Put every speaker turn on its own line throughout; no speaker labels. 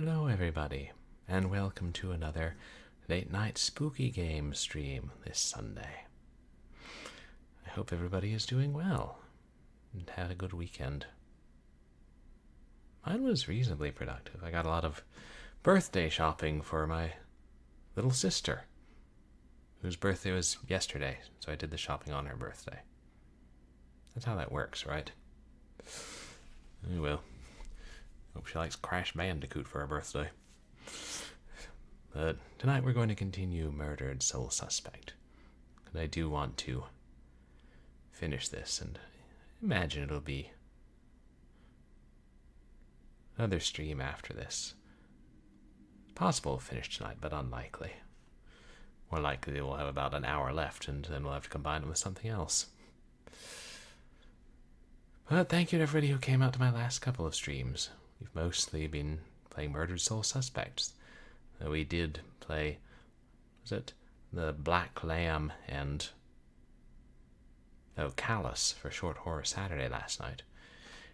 Hello everybody, and welcome to another late night spooky game stream this Sunday. I hope everybody is doing well and had a good weekend. Mine was reasonably productive. I got a lot of birthday shopping for my little sister, whose birthday was yesterday, so I did the shopping on her birthday. That's how that works, right? Oh well. Hope she likes Crash Bandicoot for her birthday. But tonight we're going to continue Murdered Soul Suspect. And I do want to finish this, and imagine it'll be another stream after this. Possible to finish tonight, but unlikely. More likely we'll have about an hour left, and then we'll have to combine it with something else. But thank you to everybody who came out to my last couple of streams. We've mostly been playing Murdered Soul Suspects. We did play, was it the Black Lamb and Callus for Short Horror Saturday last night.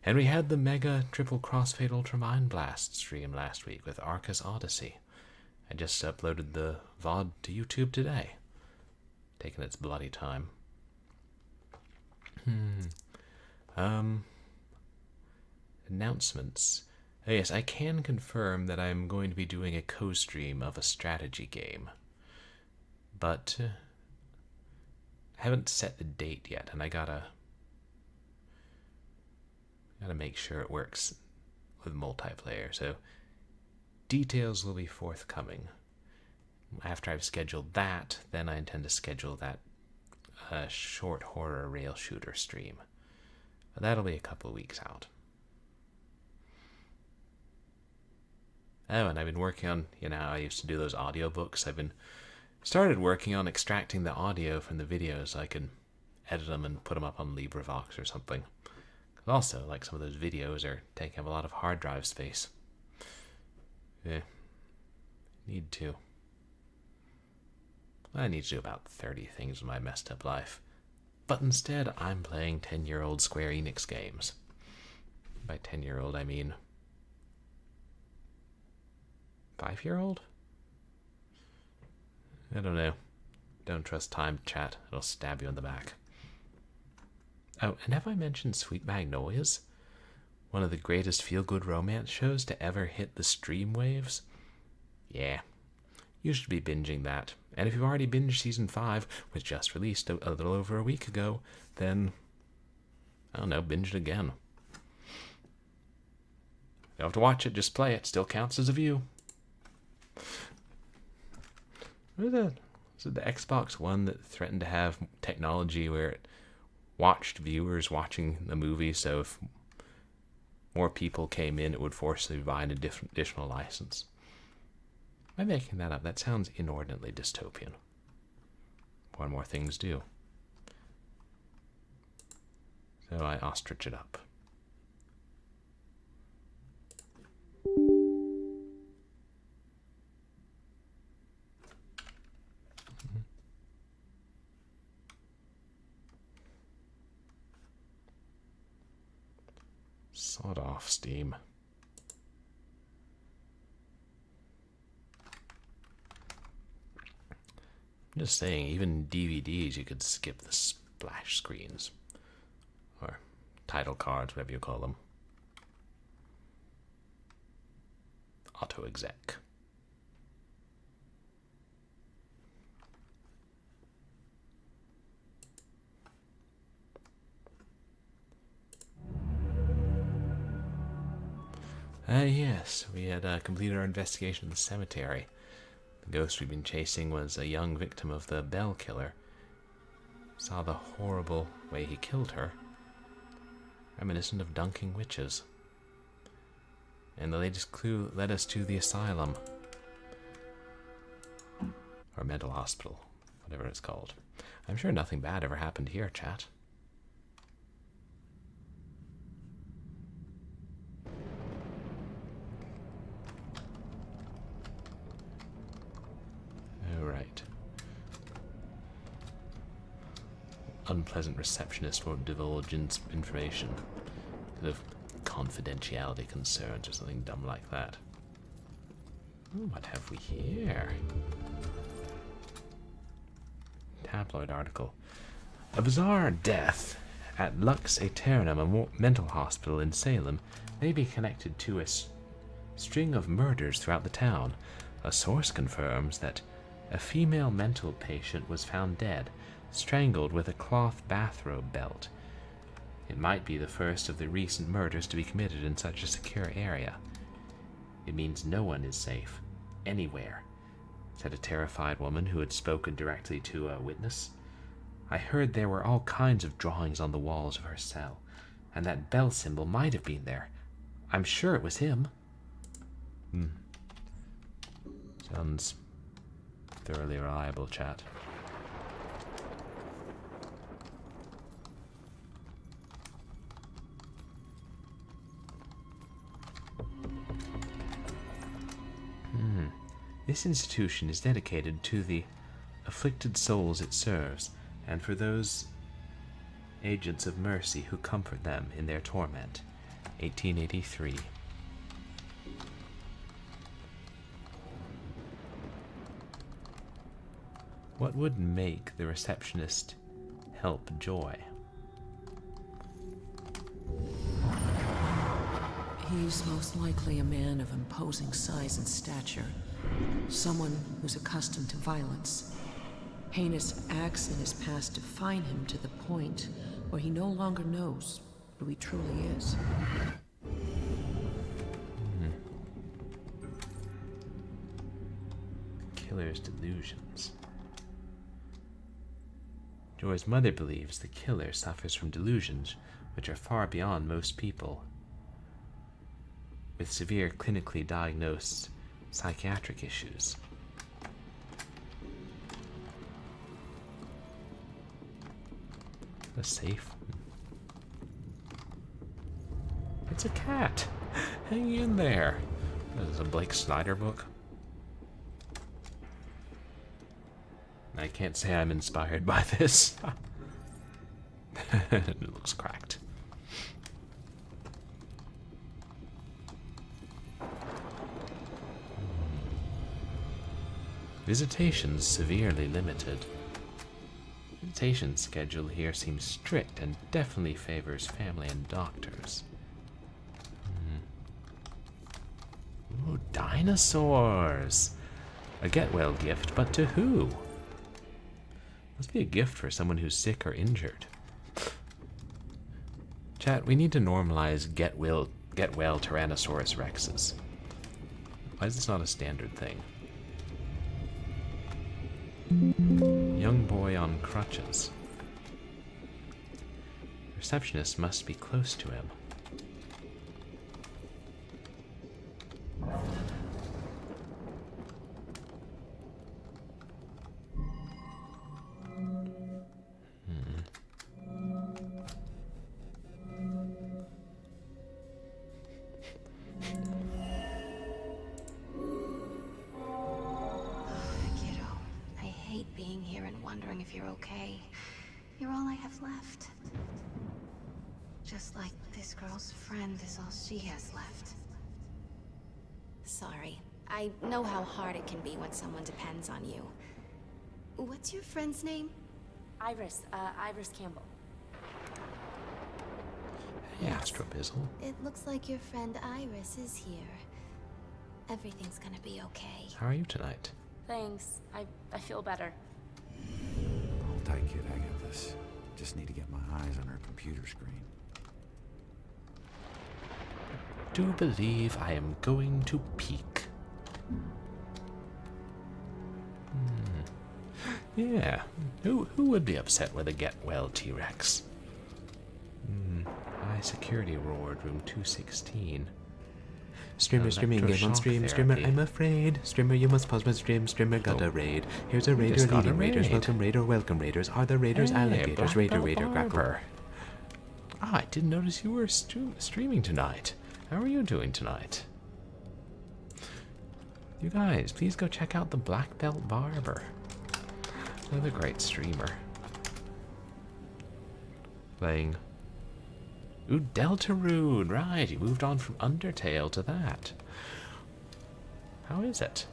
And we had the Mega Triple Crossfade Ultra Mind Blast stream last week with Arcus Odyssey. I just uploaded the VOD to YouTube today. Taking its bloody time. Announcements. Oh yes, I can confirm that I'm going to be doing a co-stream of a strategy game. But I haven't set the date yet, and I gotta make sure it works with multiplayer, so details will be forthcoming. After I've scheduled that, then I intend to schedule that short horror rail shooter stream. But that'll be a couple of weeks out. Oh, and I've been working on, I used to do those audiobooks. I've started working on extracting the audio from the videos so I can edit them and put them up on LibriVox or something. Because also, like, some of those videos are taking up a lot of hard drive space. Yeah. Need to. I need to do about 30 things in my messed up life. But instead, I'm playing 10-year-old Square Enix games. By 10-year-old, I mean 5-year-old? I don't know. Don't trust time, chat. It'll stab you in the back. Oh, and have I mentioned Sweet Magnolias? One of the greatest feel-good romance shows to ever hit the stream waves? Yeah. You should be binging that. And if you've already binged Season 5, which just released a little over a week ago, then, I don't know, binge it again. You don't have to watch it, just play it. Still counts as a view. Was it the Xbox One that threatened to have technology where it watched viewers watching the movie, so if more people came in, it would force them to buy an additional license? Am I making that up? That sounds inordinately dystopian. More and more things do. So I ostrich it up. Sod off, Steam. I'm just saying, even DVDs, you could skip the splash screens. Or title cards, whatever you call them. Auto-exec. Yes, we had completed our investigation of the cemetery. The ghost we've been chasing was a young victim of the Bell Killer. Saw the horrible way he killed her, reminiscent of dunking witches. And the latest clue led us to the asylum. Or mental hospital, whatever it's called. I'm sure nothing bad ever happened here, chat. Alright. Unpleasant receptionist won't divulge information because of confidentiality concerns or something dumb like that. Ooh, what have we here? Tabloid article. A bizarre death at Lux Aeterna mental hospital in Salem may be connected to a string of murders throughout the town. A source confirms that a female mental patient was found dead, strangled with a cloth bathrobe belt. It might be the first of the recent murders to be committed in such a secure area. It means no one is safe, anywhere, said a terrified woman who had spoken directly to a witness. I heard there were all kinds of drawings on the walls of her cell, and that bell symbol might have been there. I'm sure it was him. Sounds thoroughly reliable, chat. This institution is dedicated to the afflicted souls it serves, and for those agents of mercy who comfort them in their torment. 1883. What would make the receptionist help Joy?
He's most likely a man of imposing size and stature. Someone who's accustomed to violence. Heinous acts in his past define him to the point where he no longer knows who he truly is.
Killer's delusions. Joy's mother believes the killer suffers from delusions which are far beyond most people with severe clinically diagnosed psychiatric issues. A safe. It's a cat. Hang in there. This is a Blake Snyder book. I can't say I'm inspired by this. It looks cracked. Visitations severely limited. Visitation schedule here seems strict and definitely favors family and doctors. Ooh, dinosaurs! A get well gift, but to who? Must be a gift for someone who's sick or injured. Chat, we need to normalize get well Tyrannosaurus Rexes. Why is this not a standard thing? Young boy on crutches. Receptionist must be close to him.
She has left. Sorry. I know how hard it can be when someone depends on you. What's your friend's name?
Iris Campbell.
Hey, Astrobizzle.
It looks like your friend Iris is here. Everything's gonna be okay.
How are you tonight?
Thanks. I feel better.
Hold tight, kid. I got this. Just need to get my eyes on her computer screen.
Do believe I am going to peek. Yeah, who would be upset with a get-well T-Rex? High security ward, room 216.
Streamer streaming game on stream. Streamer, I'm afraid. Streamer, you must pause my stream. Streamer got a raid. Here's a raider leading raiders. Welcome raiders. Are the raiders alligators? Raider grapple.
Ah, I didn't notice you were streaming tonight. How are you doing tonight? You guys, please go check out the Black Belt Barber. Another great streamer. Playing. Ooh, Deltarune, right. He moved on from Undertale to that. How is it?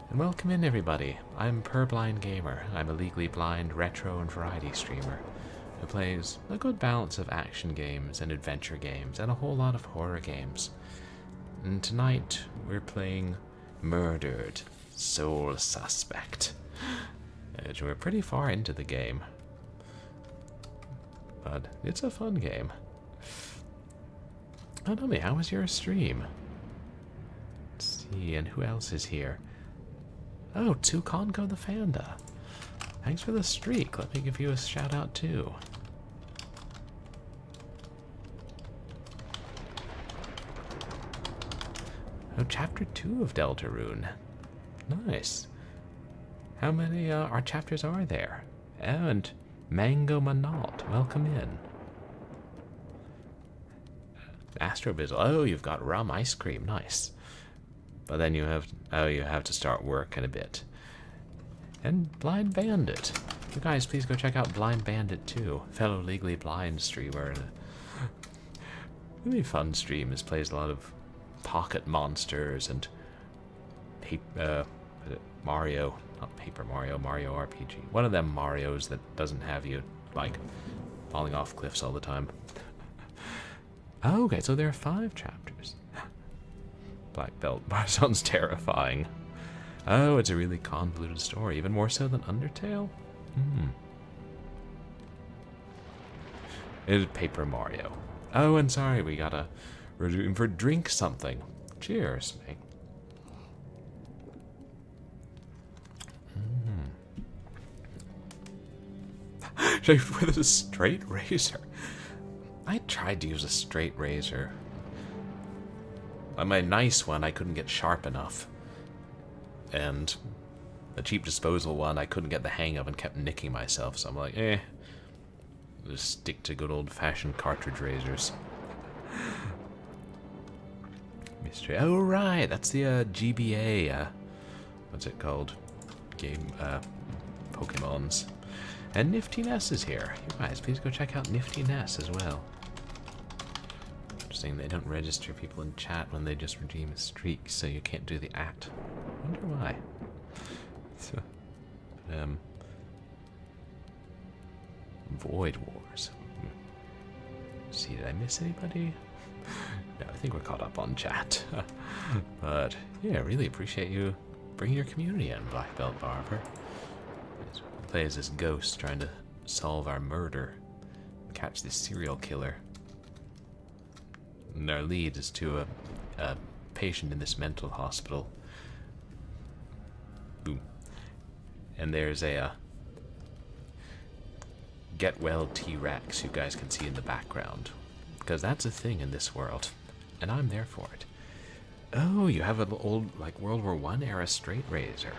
And welcome in, everybody. I'm Purblind Gamer. I'm a legally blind retro and variety streamer who plays a good balance of action games and adventure games and a whole lot of horror games. And tonight we're playing Murdered Sole Suspect. And we're pretty far into the game, but it's a fun game. Oh, tell me, how was your stream? Let's see, and who else is here? Oh, Congo the Fanda. Thanks for the streak. Let me give you a shout out too. Oh, chapter 2 of Deltarune. Nice. How many chapters are there? Oh, and Mango Manalt, welcome in. Astrobizzle, oh, you've got rum ice cream, nice. But then you have to start work in a bit. And Blind Bandit. You guys, please go check out Blind Bandit too, fellow legally blind streamer. Really fun stream. This plays a lot of Pocket Monsters and Mario, not Paper Mario, Mario RPG. One of them Marios that doesn't have you, like, falling off cliffs all the time. Oh, okay, so there are 5 chapters. Black Belt sounds terrifying. Oh, it's a really convoluted story, even more so than Undertale? It is Paper Mario. Oh, and sorry, we're doing for drink something. Cheers, mate. With a straight razor. I tried to use a straight razor. On my nice one, I couldn't get sharp enough. And the cheap disposal one, I couldn't get the hang of and kept nicking myself. So I'm like, just stick to good old-fashioned cartridge razors. Mystery. Oh, right. That's the GBA. What's it called? Game. Pokemons. And Nifty Ness is here. You guys, please go check out Nifty Ness as well. Interesting, they don't register people in chat when they just redeem a streak, so you can't do the act. I wonder why. So, Void Wars. Let's see, did I miss anybody? No, I think we're caught up on chat. But, yeah, really appreciate you bringing your community in, Black Belt Barber. Play as this ghost trying to solve our murder, catch this serial killer. And our lead is to a patient in this mental hospital. Boom. And there's a get well T-Rex you guys can see in the background, because that's a thing in this world, and I'm there for it. Oh, you have an old, like, World War I era straight razor.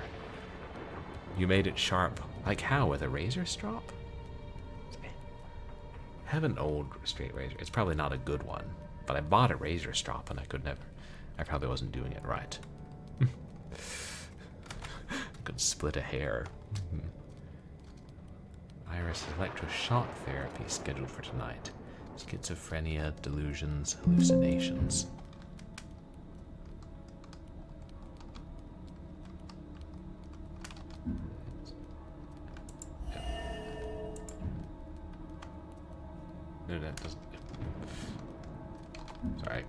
You made it sharp. Like how? With a razor strop? I have an old straight razor. It's probably not a good one, but I bought a razor strop and I probably wasn't doing it right. Could split a hair. Iris electroshock therapy scheduled for tonight. Schizophrenia, delusions, hallucinations. No, that doesn't. Sorry.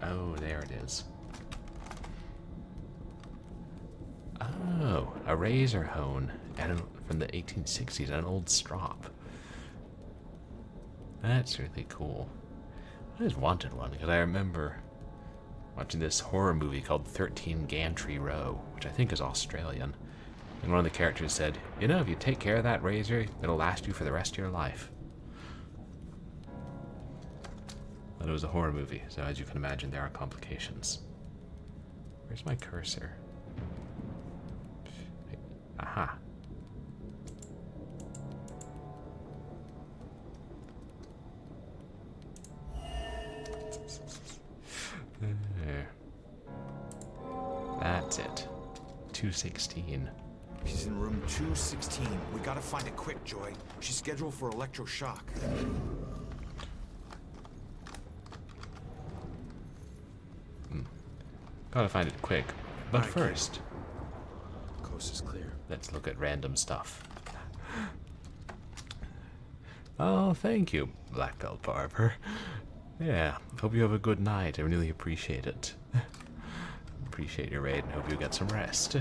Oh, there it is. Oh, a razor hone from the 1860s, an old strop. That's really cool. I always wanted one because I remember watching this horror movie called 13 Gantry Row, which I think is Australian. And one of the characters said, you know, if you take care of that razor, it'll last you for the rest of your life. But it was a horror movie, so as you can imagine, there are complications. Where's my cursor? Aha. There. That's it. 216.
She's in room 216. We gotta find it quick, Joy. She's scheduled for electroshock.
Gotta find it quick. But
Alright, kid.
first,
Coast is clear.
let's look at random stuff. Oh, thank you, Black Belt Barber. Yeah, hope you have a good night. I really appreciate it. Appreciate your raid and hope you get some rest.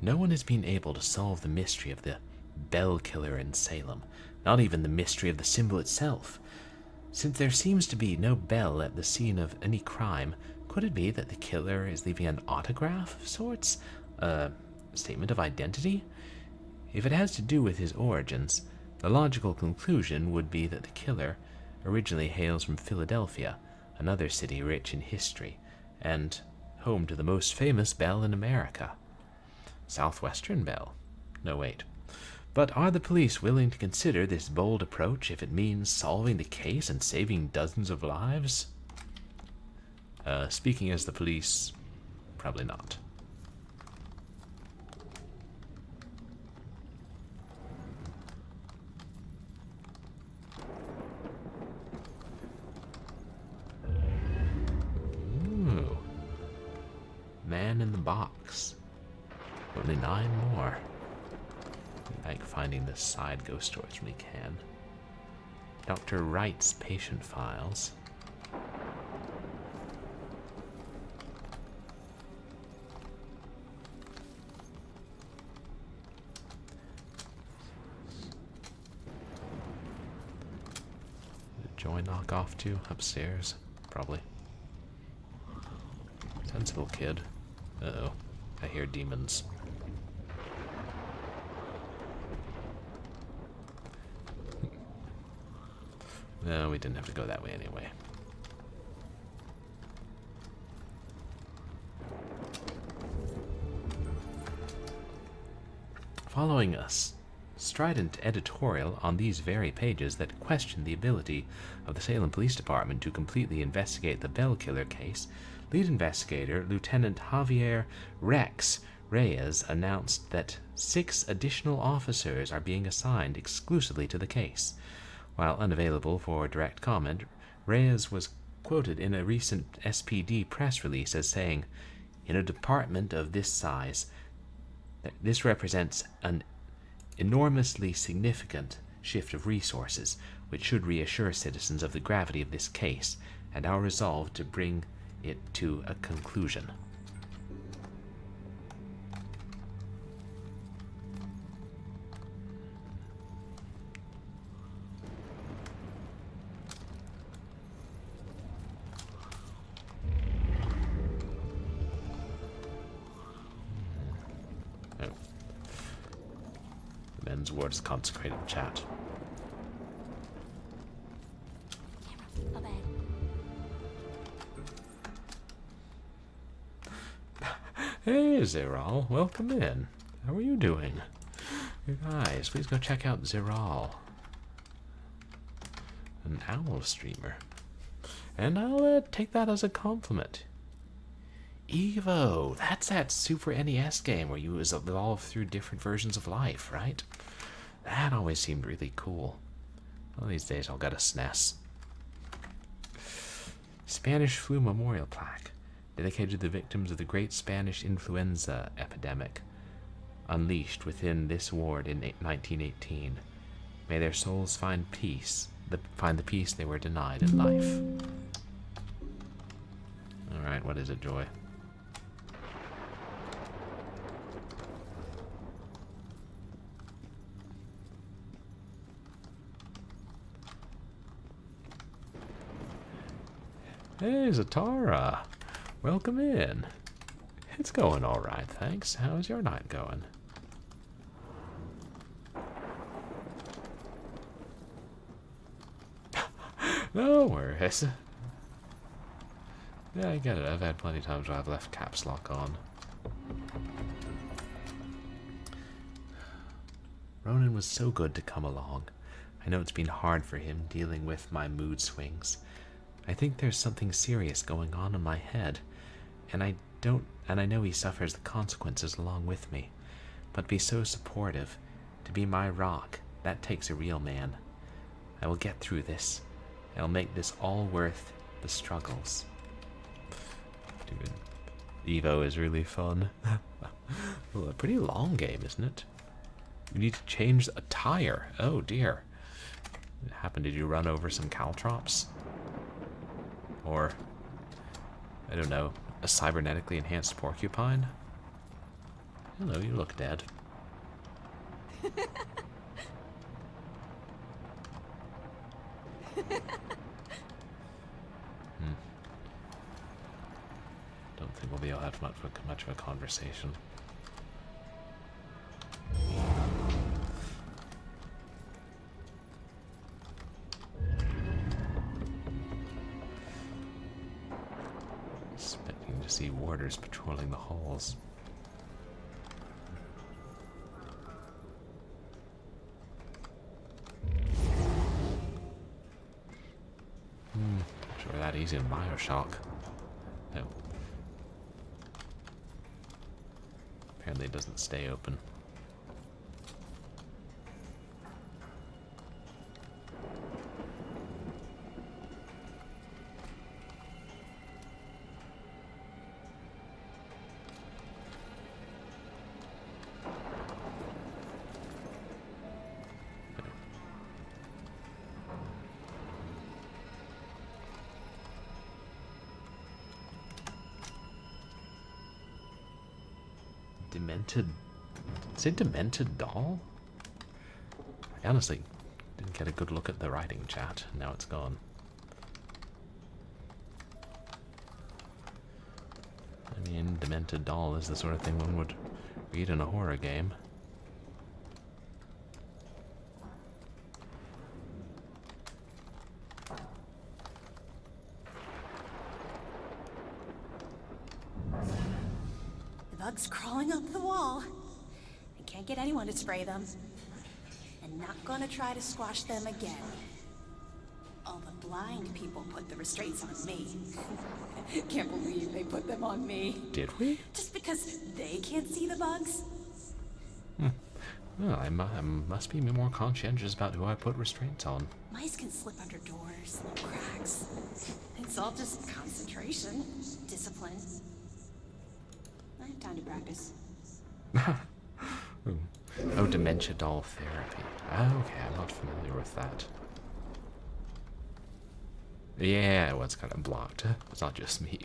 No one has been able to solve the mystery of the bell killer in Salem, not even the mystery of the symbol itself. Since there seems to be no bell at the scene of any crime, could it be that the killer is leaving an autograph of sorts? A statement of identity? If it has to do with his origins, the logical conclusion would be that the killer originally hails from Philadelphia, another city rich in history, and home to the most famous bell in America. Southwestern Bell. No, wait. But are the police willing to consider this bold approach if it means solving the case and saving dozens of lives? Speaking as the police, probably not. Ooh. Man in the box. Only 9 more. I like finding the side ghost stories when we can. Dr. Wright's patient files. Did Joy knock off to upstairs? Probably. Sensible kid. Uh-oh. I hear demons. No, we didn't have to go that way anyway. Following us, strident editorial on these very pages that question the ability of the Salem Police Department to completely investigate the Bell Killer case, lead investigator Lieutenant Javier Rex Reyes announced that 6 additional officers are being assigned exclusively to the case. While unavailable for direct comment, Reyes was quoted in a recent SPD press release as saying, "In a department of this size, this represents an enormously significant shift of resources, which should reassure citizens of the gravity of this case and our resolve to bring it to a conclusion." Men's ward is consecrated chat.
Camera, obey.
Hey, Zeral, welcome in. How are you doing? You guys, please go check out Zeral. An owl streamer. And I'll take that as a compliment. Evo, that's that Super NES game where you evolve through different versions of life, right? That always seemed really cool. One of these days I'll get a SNES. Spanish flu memorial plaque, dedicated to the victims of the Great Spanish Influenza epidemic, unleashed within this ward in 1918. May their souls find peace, find the peace they were denied in life. Alright, what is it, Joy? Hey, Zatara. Welcome in. It's going alright, thanks. How's your night going? No worries. Yeah, I get it. I've had plenty of times where I've left caps lock on. Ronan was so good to come along. I know it's been hard for him dealing with my mood swings. I think there's something serious going on in my head, and I know he suffers the consequences along with me. But be so supportive, to be my rock, that takes a real man. I will get through this, It'll make this all worth the struggles. Dude, Evo is really fun. Well, a pretty long game, isn't it? You need to change a tire. Oh dear. What happened? Did you run over some caltrops? Or, I don't know, a cybernetically enhanced porcupine? Hello, you look dead. Don't think we'll be able to have much of a conversation. Expecting to see warders patrolling the halls. Sure, that easy in Bioshock. No. Apparently it doesn't stay open. Demented... Is it demented doll? I honestly didn't get a good look at the writing, chat. Now it's gone. I mean, demented doll is the sort of thing one would read in a horror game.
Bugs crawling up the wall. I can't get anyone to spray them. And not gonna try to squash them again. All the blind people put the restraints on me. Can't believe they put them on me.
Did we?
Just because they can't see the bugs?
Well, I must be more conscientious about who I put restraints on.
Mice can slip under doors, little cracks. It's all just concentration, discipline. I have time to practice.
Oh, dementia doll therapy. Okay, I'm not familiar with that. Yeah, well, it's kind of blocked. It's not just me.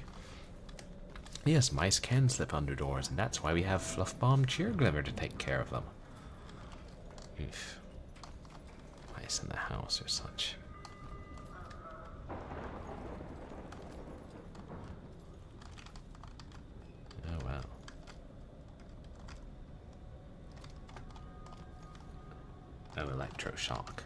Yes, mice can slip under doors, and that's why we have Fluff Bomb Cheerglimmer to take care of them. Oof. Mice in the house or such. Oh, wow. Oh, electroshock.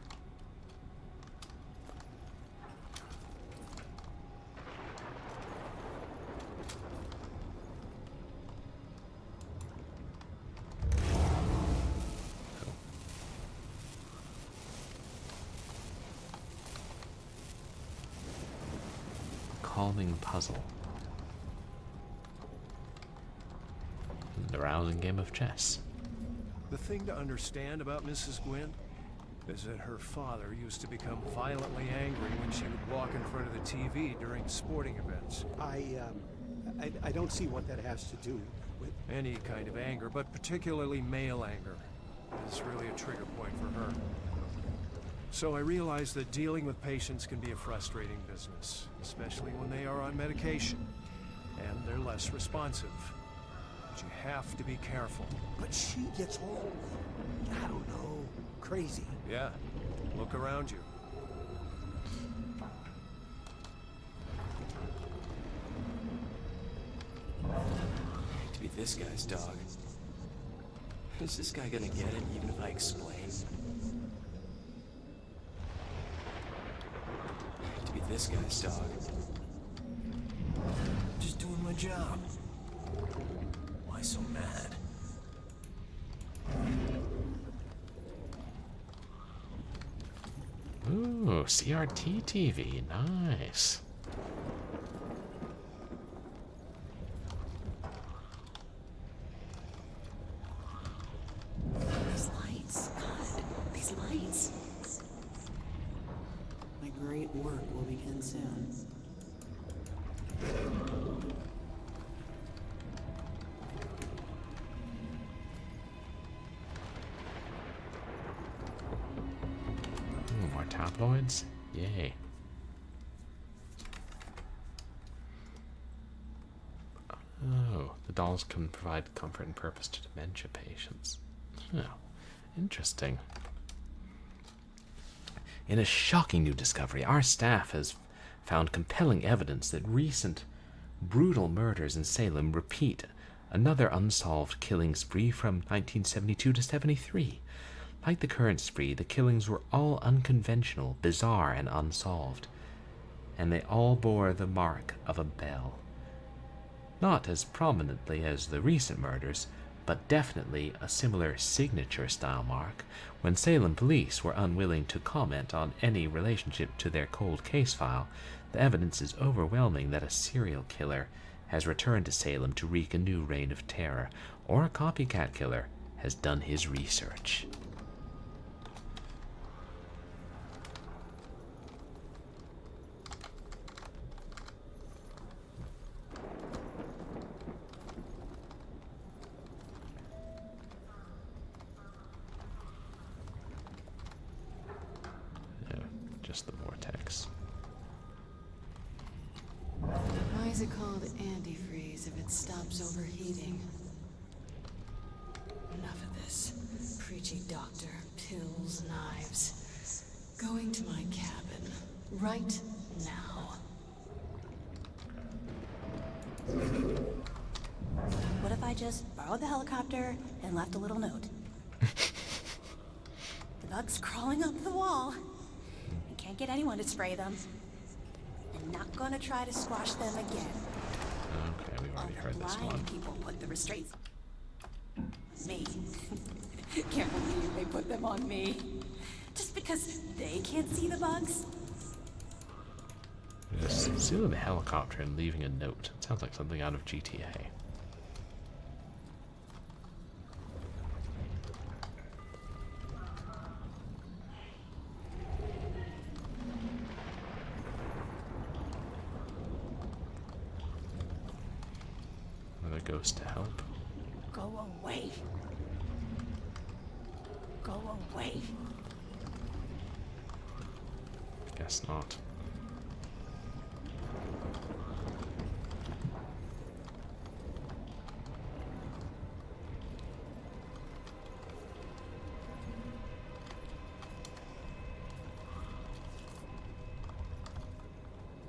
Calming puzzle. The rousing game of chess.
The thing to understand about Mrs. Gwynn is that her father used to become violently angry when she would walk in front of the TV during sporting events.
I don't see what that has to do with...
Any kind of anger, but particularly male anger, is really a trigger point for her. So I realized that dealing with patients can be a frustrating business, especially when they are on medication, and they're less responsive. But you have to be careful.
But she gets all, I don't know, crazy.
Yeah, look around you.
To be this guy's dog. Is this guy gonna get it even if I explain? To be this guy's dog. Just doing my job. Why so mad?
Ooh, CRT TV, nice.
These lights, God, these lights.
My great work will
tabloids? Yay. Oh, the dolls can provide comfort and purpose to dementia patients. Oh, interesting. In a shocking new discovery, our staff has found compelling evidence that recent brutal murders in Salem repeat another unsolved killing spree from 1972 to 73. Like the current spree, the killings were all unconventional, bizarre, and unsolved, and they all bore the mark of a bell. Not as prominently as the recent murders, but definitely a similar signature-style mark. When Salem police were unwilling to comment on any relationship to their cold case file, the evidence is overwhelming that a serial killer has returned to Salem to wreak a new reign of terror, or a copycat killer has done his research. The vortex.
Why is it called antifreeze if it stops overheating? Enough of this. Preachy doctor, pills, knives. Going to my cabin. Right now.
What if I just borrowed the helicopter and left a little note? The bugs crawling up the wall. Can't get anyone to spray them. And not gonna try to squash them again.
Okay, we've already heard this one.
People put the restraints on me. Can't believe they put them on me. Just because they can't see the bugs?
Just stealing the helicopter and leaving a note. It sounds like something out of GTA. Ghost to help.
Go away. Go away.
Guess not.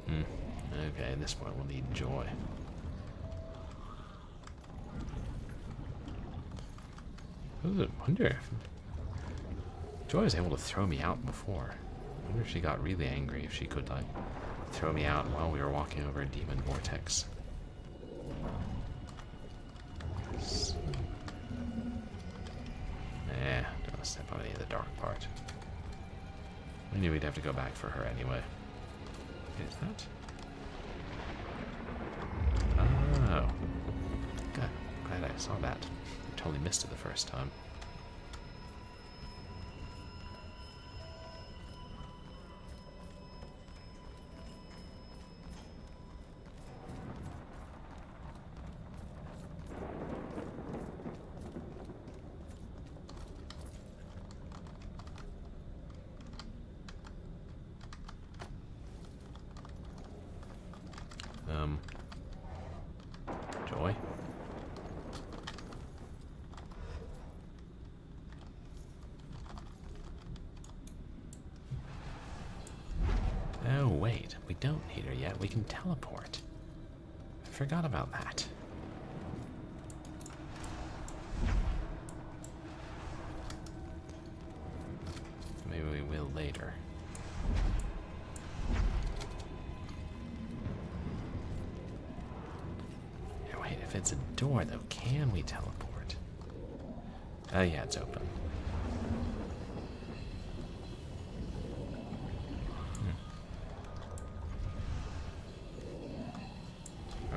Okay, at this point we'll need Joy. I wonder if Joy was able to throw me out before. I wonder if she got really angry, if she could, like, throw me out while we were walking over a demon vortex. Nah, don't want to step on any of the dark part. I knew we'd have to go back for her anyway. Is that? Oh. God, glad I saw that. Totally missed it the first time. Joy? Oh, wait. We don't need her yet. We can teleport. I forgot about that. Maybe we will later. Yeah, wait. If it's a door, though, can we teleport? Oh, yeah, it's open.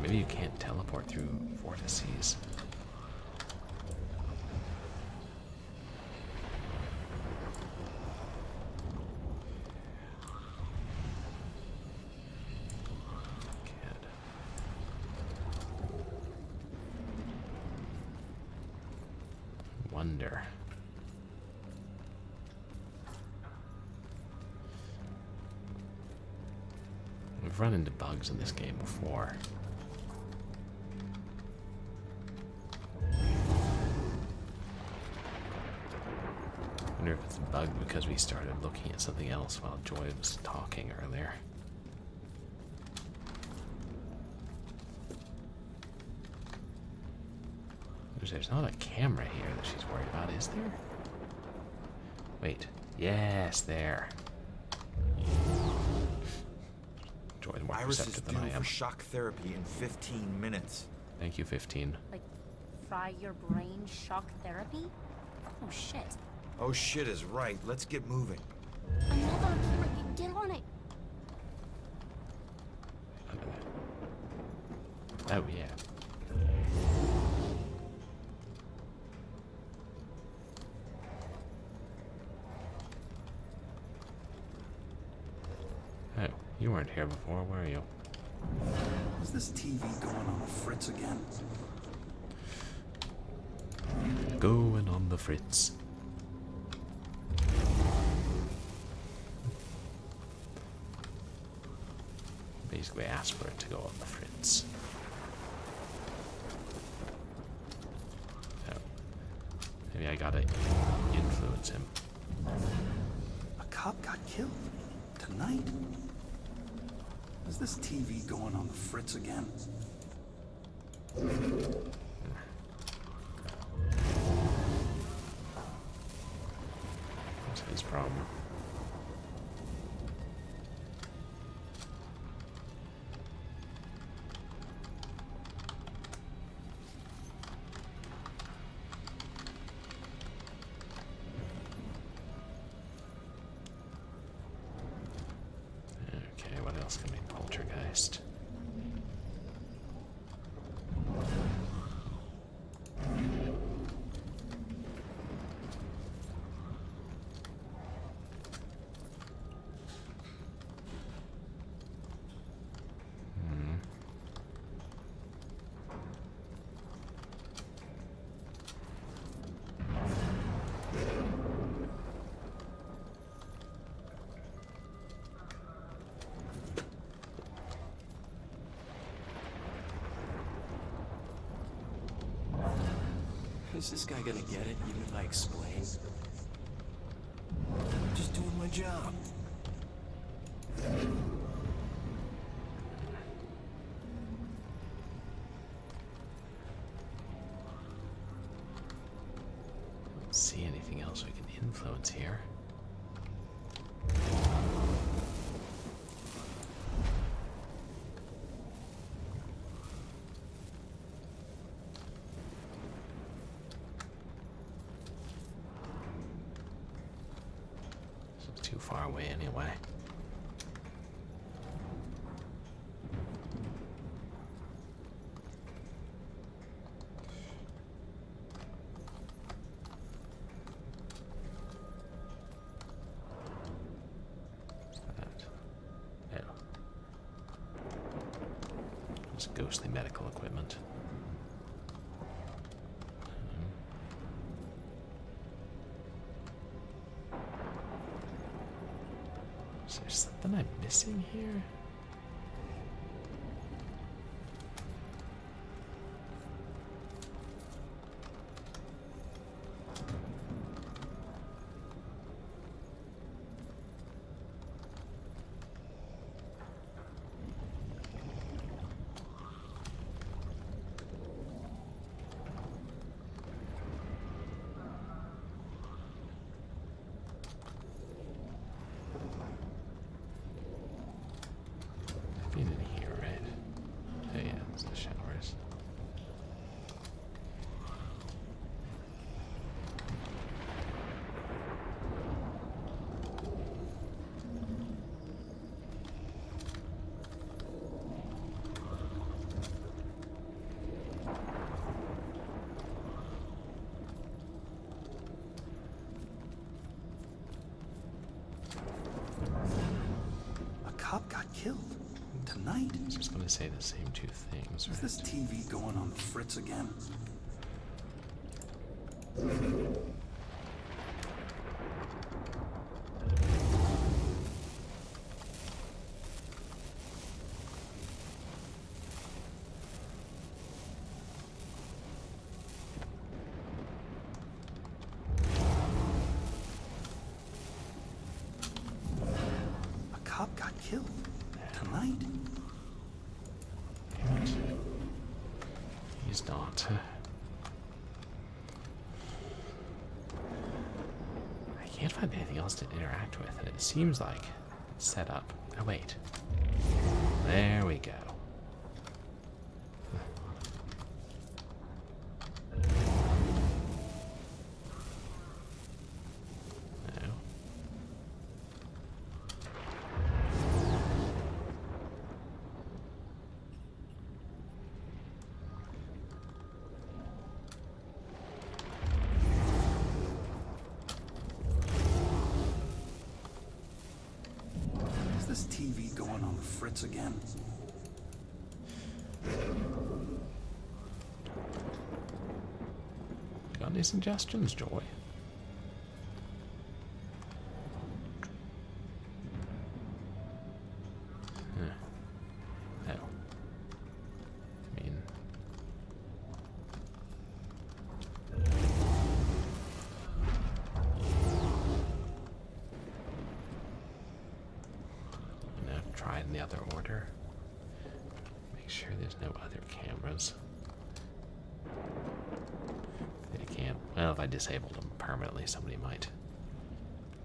Maybe you can't teleport through vortices. Wonder. I've run into bugs in this game before. I wonder if it's a bug because we started looking at something else while Joy was talking earlier. There's not a camera here that she's worried about, is there? Wait. Yes, there. Joy's more
Iris is
perceptive
due
than I am.
for shock therapy in 15 minutes.
Thank you, 15.
Like, fry your brain shock therapy? Oh shit.
Oh shit is right. Let's get moving.
I'm not on camera. Get on it.
Oh, yeah. Oh, you weren't here before, were you?
Is this TV going on the fritz again?
Going on the fritz. Basically asked for it to go on the fritz. Oh. Maybe I gotta influence him.
A cop got killed? Tonight? Is this TV going on the fritz again?
That's his problem. Okay, what else can we poltergeist?
Is this guy gonna get it, even if I explain?
I'm just doing my job.
Don't see anything else we can influence here. Too far away anyway. Oh. Just ghostly medical equipment. Is there something I'm missing here? Been in here, right? Oh yeah, it's the showers.
A cop got killed? Tonight?
I was just gonna say the same two things,
Is
right?
this TV going on the fritz again?
seems not. I can't find anything else to interact with. It seems like it's set up. Oh, wait. There we go. No.
Is this TV going on the fritz again?
Got any suggestions, Joy? No. I mean... try in the other order. Make sure there's no other cameras. They can't. Well, if I disabled them permanently, somebody might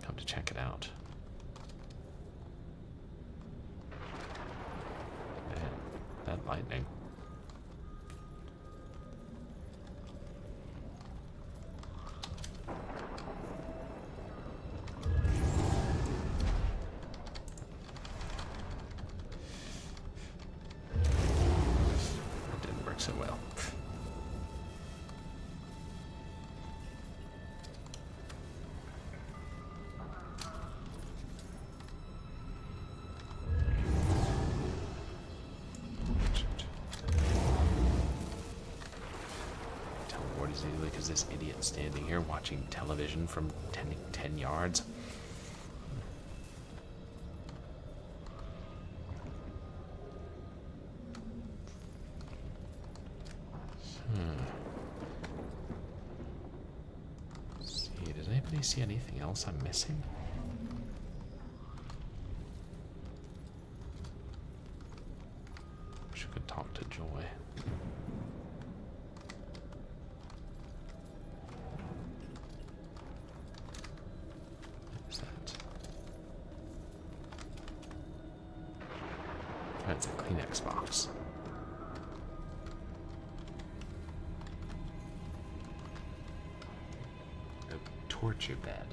come to check it out. Man, that lightning. Didn't work so well. Teleport is easily because this idiot standing here watching television from 10 yards. See, does anybody see anything else I'm missing? Wish I could talk to Joy. What is that? That's a Kleenex box. A torture bed.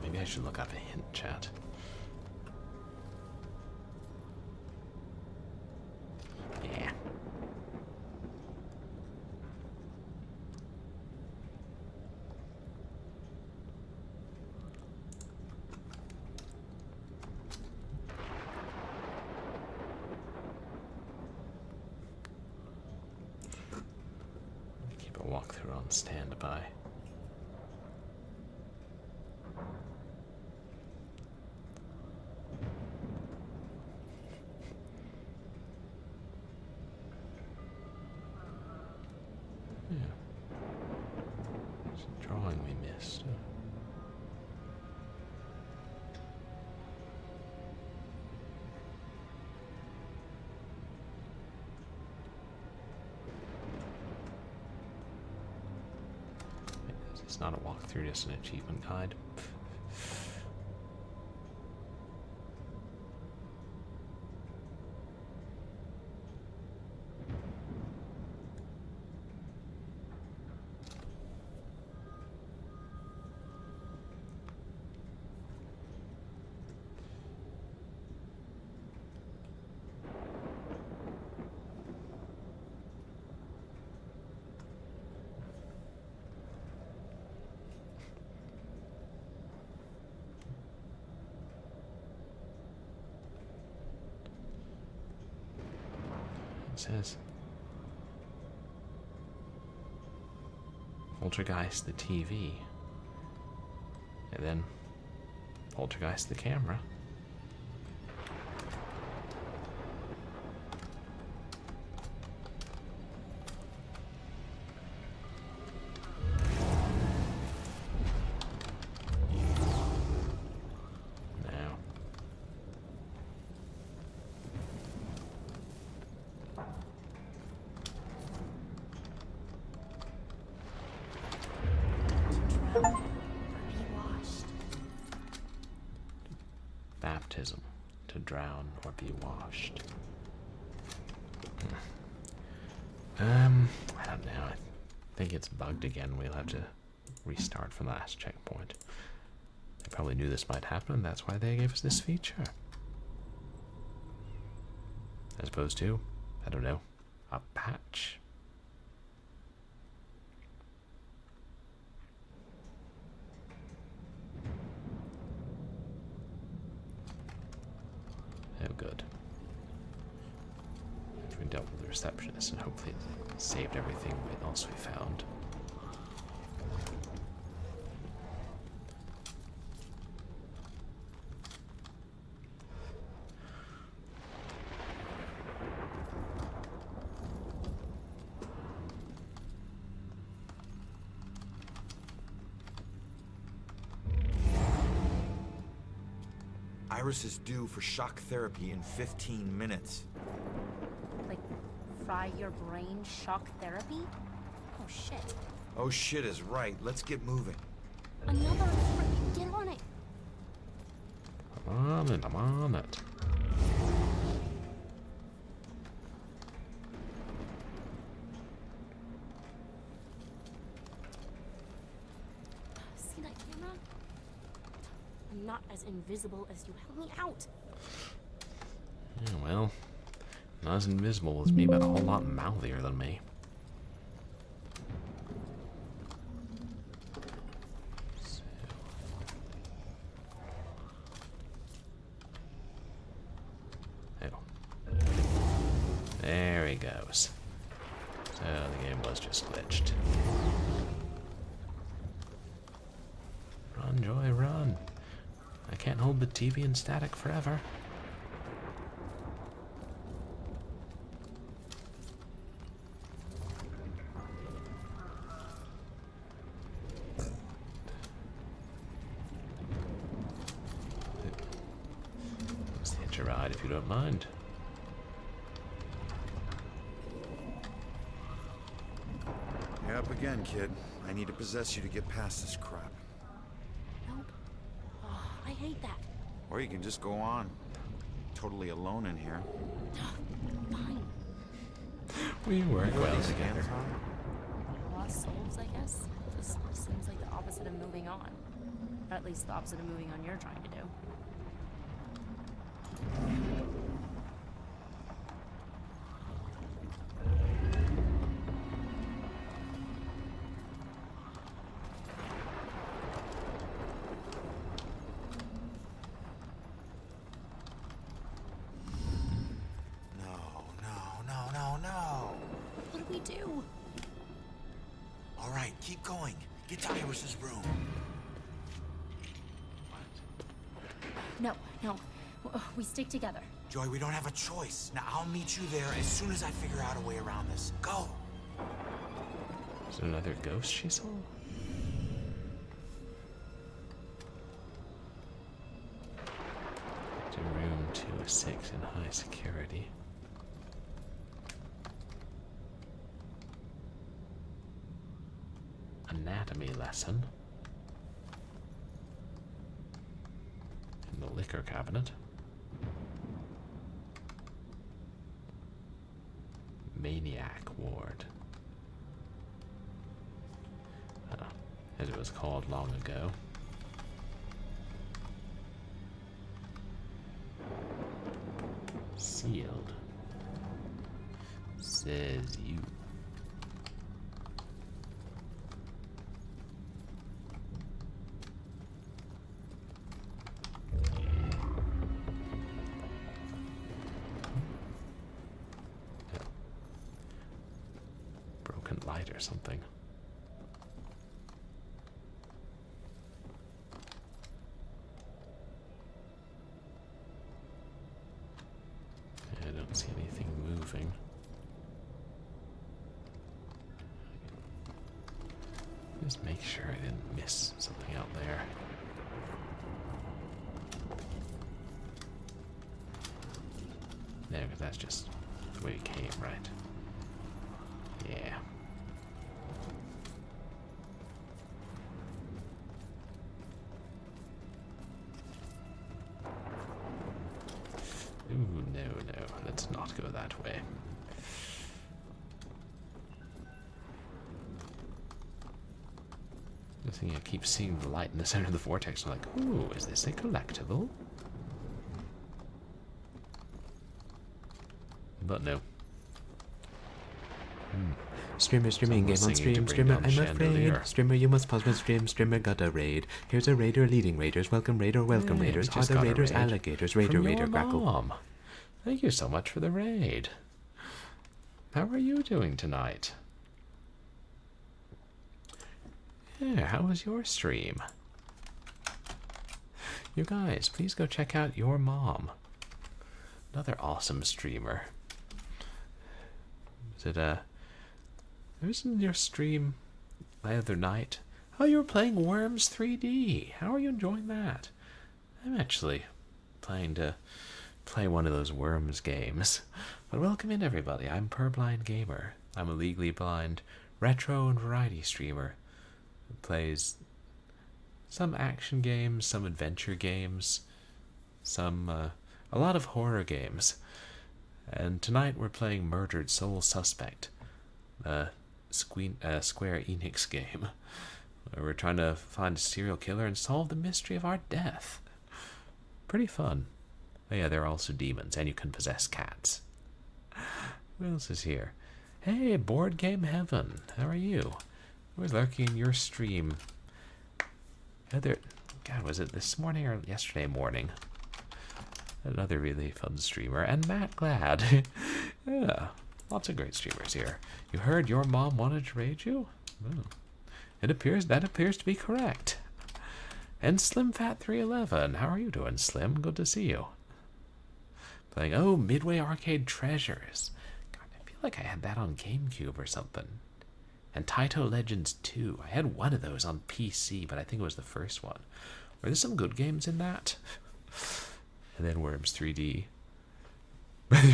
Maybe I should look up a hint chat. Yeah. Keep a walkthrough on standby. Drawing we missed. It's not a walkthrough, just an achievement guide. says. Poltergeist the TV. And then poltergeist the camera. Baptism, to drown or be washed. I don't know. I think it's bugged again. We'll have to restart from the last checkpoint. They probably knew this might happen, and that's why they gave us this feature. As opposed to, I don't know, a patch. Oh, good. We dealt with the receptionist, and hopefully it saved everything else we found.
Iris is due for shock therapy in 15 minutes.
Like, fry your brain shock therapy? Oh shit.
Oh shit is right. Let's get moving.
Another get on it.
I'm on it.
See that camera? I'm not as invisible as you. Help me out.
Yeah, well, not as invisible as me, but a whole lot mouthier than me. There he goes. So the game was just glitched. Run, Joy, run. I can't hold the TV in static forever. Let's hitch a ride if you don't mind.
You're up again, kid. I need to possess you to get past this crap.
Nope. Oh, I hate that.
Or you can just go on. Totally alone in here.
Fine.
We work well together.
Lost souls, I guess. Just seems like the opposite of moving on. Or at least the opposite of moving on you're trying to do. Do?
All right, keep going. Get to Iris's room.
No. We stick together.
Joy, we don't have a choice. Now, I'll meet you there as soon as I figure out a way around this. Go!
Is it another ghost she saw? To room 206 in high security. Anatomy lesson in the liquor cabinet. Maniac ward, as it was called long ago. Sealed. Says you. something. I don't see anything moving. Just make sure I didn't miss something out there. No, because that's just the way it came, right? Yeah. Ooh, no, no. Let's not go that way. The thing I keep seeing the light in the center of the vortex. I'm like, ooh, is this a collectible? But no.
Streamer, streaming, game on stream, streamer, I'm afraid. Streamer, you must pause my stream, streamer got a raid. Here's a raider leading raiders, welcome raider, welcome raiders. Are the raiders alligators, raider, raider, crackle.
Mom. Thank you so much for the raid. How are you doing tonight? Yeah, how was your stream? You guys, please go check out your mom. Another awesome streamer. Who's in your stream the other night? Oh, you were playing Worms 3D. How are you enjoying that? I'm actually planning to play one of those Worms games. But welcome in, everybody. I'm Purblind Gamer. I'm a legally blind retro and variety streamer who plays some action games, some adventure games, a lot of horror games. And tonight we're playing Murdered Soul Suspect, a Square Enix game, where we're trying to find a serial killer and solve the mystery of our death. Pretty fun. Oh yeah, there are also demons, and you can possess cats. Who else is here? Hey, Board Game Heaven, how are you? I was lurking in your stream. God, was it this morning or yesterday morning? Another really fun streamer, and Matt Glad. Yeah, lots of great streamers here. You heard your mom wanted to raid you? Oh. That appears to be correct. And SlimFat311, how are you doing, Slim? Good to see you. Playing, Midway Arcade Treasures. God, I feel like I had that on GameCube or something. And Taito Legends 2. I had one of those on PC, but I think it was the first one. Were there some good games in that? And then Worms 3D.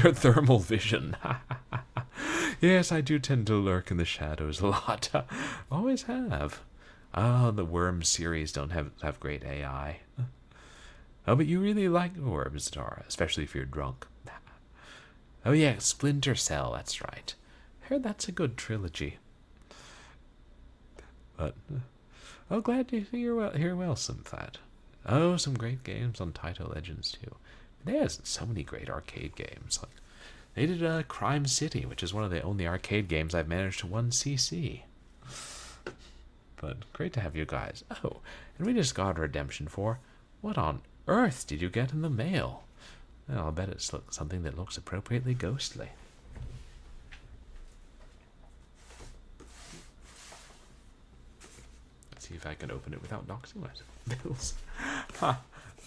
Your thermal vision. Yes, I do tend to lurk in the shadows a lot. Always have. Oh, the Worms series don't have great AI. Oh, but you really like Worms, Dara, especially if you're drunk. Oh yeah, Splinter Cell, that's right. I heard that's a good trilogy. But, glad to hear well, Simfat. Oh, some great games on Taito Legends too. There's so many great arcade games. Like, they did Crime City, which is one of the only arcade games I've managed to 1cc. But great to have you guys. Oh, and we just got a redemption for. What on earth did you get in the mail? Well, I'll bet it's something that looks appropriately ghostly. Let's see if I can open it without doxing myself. Bills. Ha.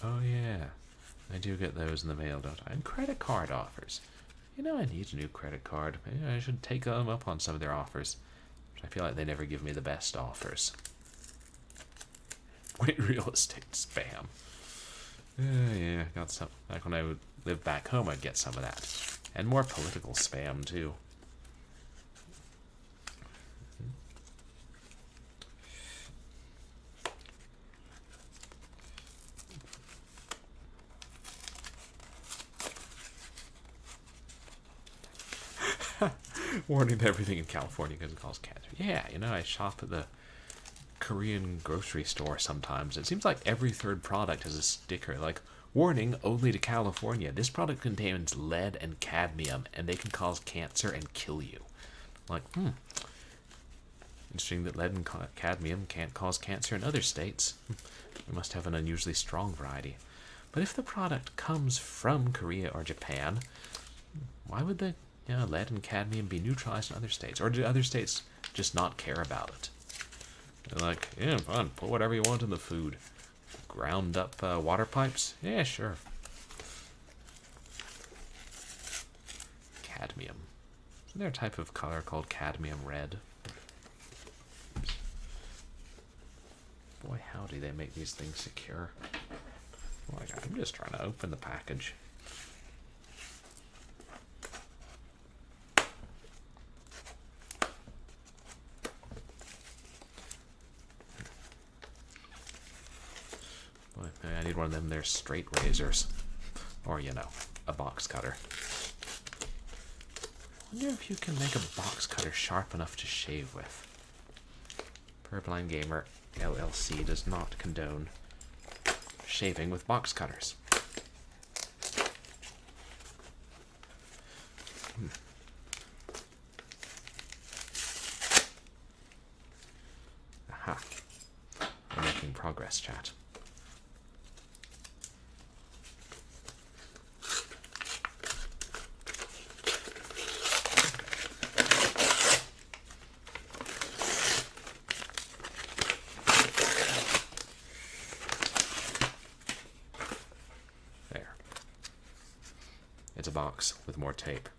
Oh yeah, I do get those in the mail, don't I? And credit card offers. You know, I need a new credit card. Maybe I should take them up on some of their offers. I feel like they never give me the best offers. Wait, real estate spam. Yeah, got some. Like when I would live back home, I'd get some of that. And more political spam, too. Warning that everything in California can cause cancer. Yeah, you know, I shop at the Korean grocery store sometimes. It seems like every third product has a sticker like, warning, only to California. This product contains lead and cadmium, and they can cause cancer and kill you. Like, interesting that lead and cadmium can't cause cancer in other states. We must have an unusually strong variety. But if the product comes from Korea or Japan, why would the lead and cadmium be neutralized in other states? Or do other states just not care about it. They're like, yeah, fine, put whatever you want in the food. Ground up water pipes? Yeah, sure. Cadmium. Isn't there a type of color called cadmium red? Boy, howdy, they make these things secure. Oh my God, I'm just trying to open the package. Boy, I need one of them there straight razors. Or, you know, a box cutter. I wonder if you can make a box cutter sharp enough to shave with. Purblind Gamer LLC does not condone shaving with box cutters. Aha. We're making progress, chat. It's a box with more tape.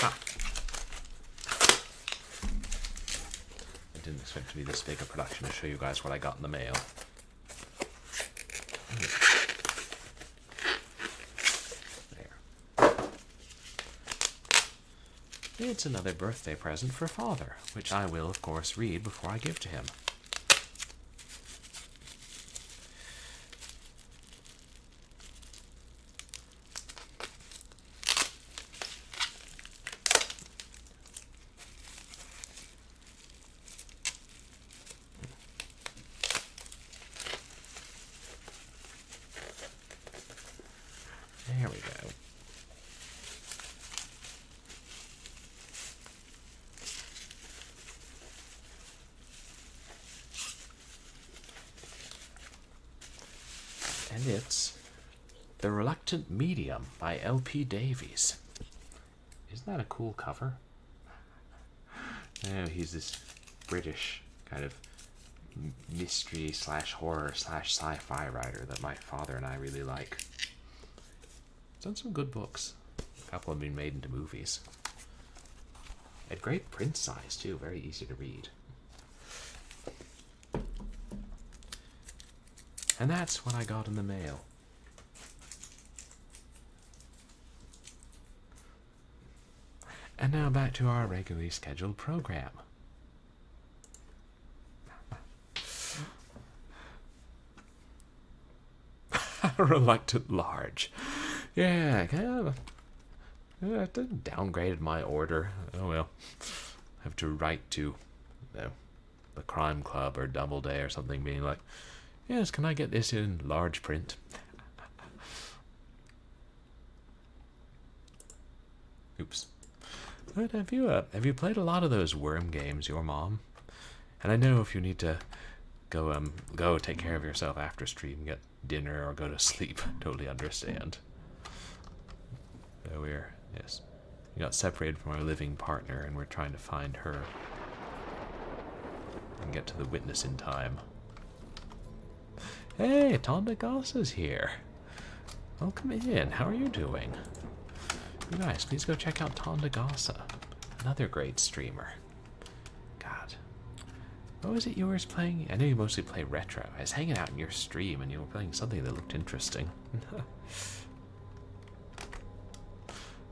Ah. I didn't expect it to be this big a production to show you guys what I got in the mail. It's another birthday present for Father, which I will, of course, read before I give to him. There we go. And it's The Reluctant Medium by L.P. Davies. Isn't that a cool cover? Oh, he's this British kind of mystery slash horror slash sci-fi writer that my father and I really like. He's done some good books. A couple have been made into movies. At great print size too, very easy to read. And that's what I got in the mail. And now back to our regularly scheduled program. Reluctant Large. Yeah, I downgraded my order. Oh well. I have to write to, you know, the Crime Club or Doubleday or something being like, yes, can I get this in large print? Oops. But have you played a lot of those worm games, your mom? And I know if you need to go take care of yourself after stream, get dinner or go to sleep, totally understand. So we got separated from our living partner and we're trying to find her and get to the witness in time. Hey, Tonda Gossa's here. Welcome in. How are you doing? You guys, please go check out Tonda Gossa, another great streamer. God. What was it you were playing? I know you mostly play retro. I was hanging out in your stream and you were playing something that looked interesting.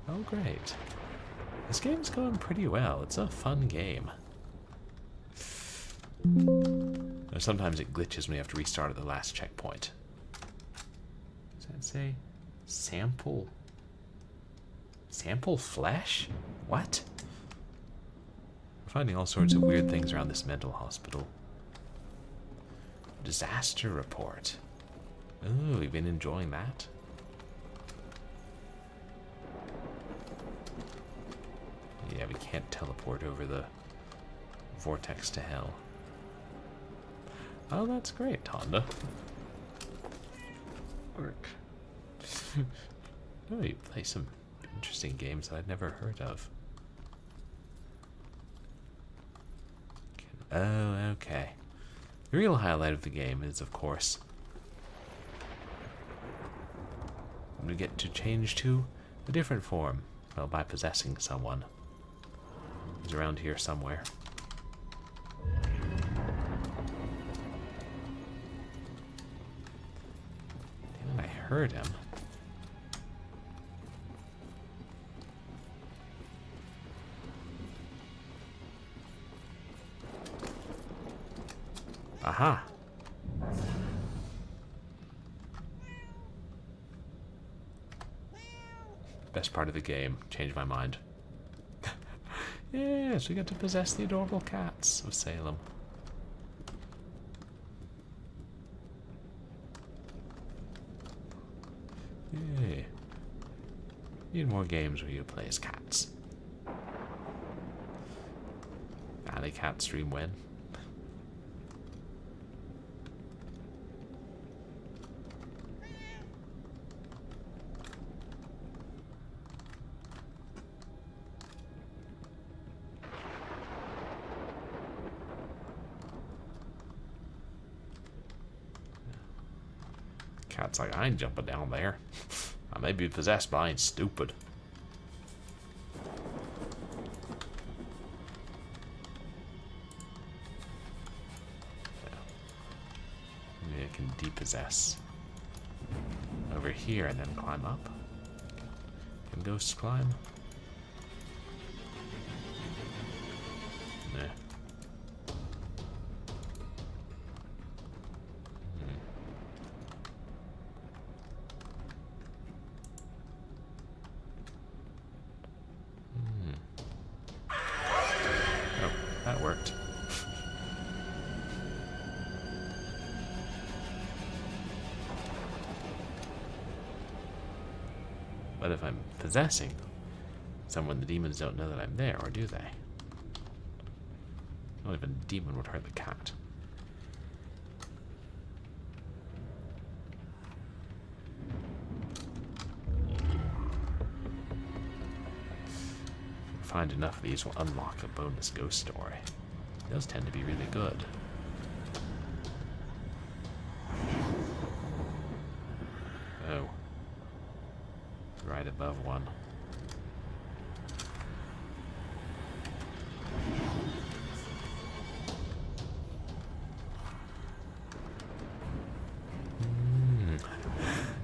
Oh, great. This game's going pretty well. It's a fun game. Sometimes it glitches when you have to restart at the last checkpoint. Does that say sample? Sample flesh? What? We're finding all sorts of weird things around this mental hospital. Disaster report. Oh, you've been enjoying that? Yeah, we can't teleport over the Vortex to hell. Oh, that's great, Tonda. Work. Oh, you play some interesting games that I'd never heard of. Oh, okay. The real highlight of the game is, of course, we get to change to a different form. Well, by possessing someone. He's around here somewhere. Damn it, I heard him. Aha! Best part of the game. Changed my mind. Yes, we get to possess the adorable cats of Salem. Yay. Need more games where you play as cats. Alley cat stream win. Cat's like, I ain't jumping down there. I may be possessed, but I ain't stupid. Maybe I can depossess over here and then climb up. Can ghosts climb? Nah. That worked. But if I'm possessing someone, the demons don't know that I'm there, or do they? Not even a demon would hurt the cat. Find enough of these will unlock a bonus ghost story. Those tend to be really good. Oh. Right above one.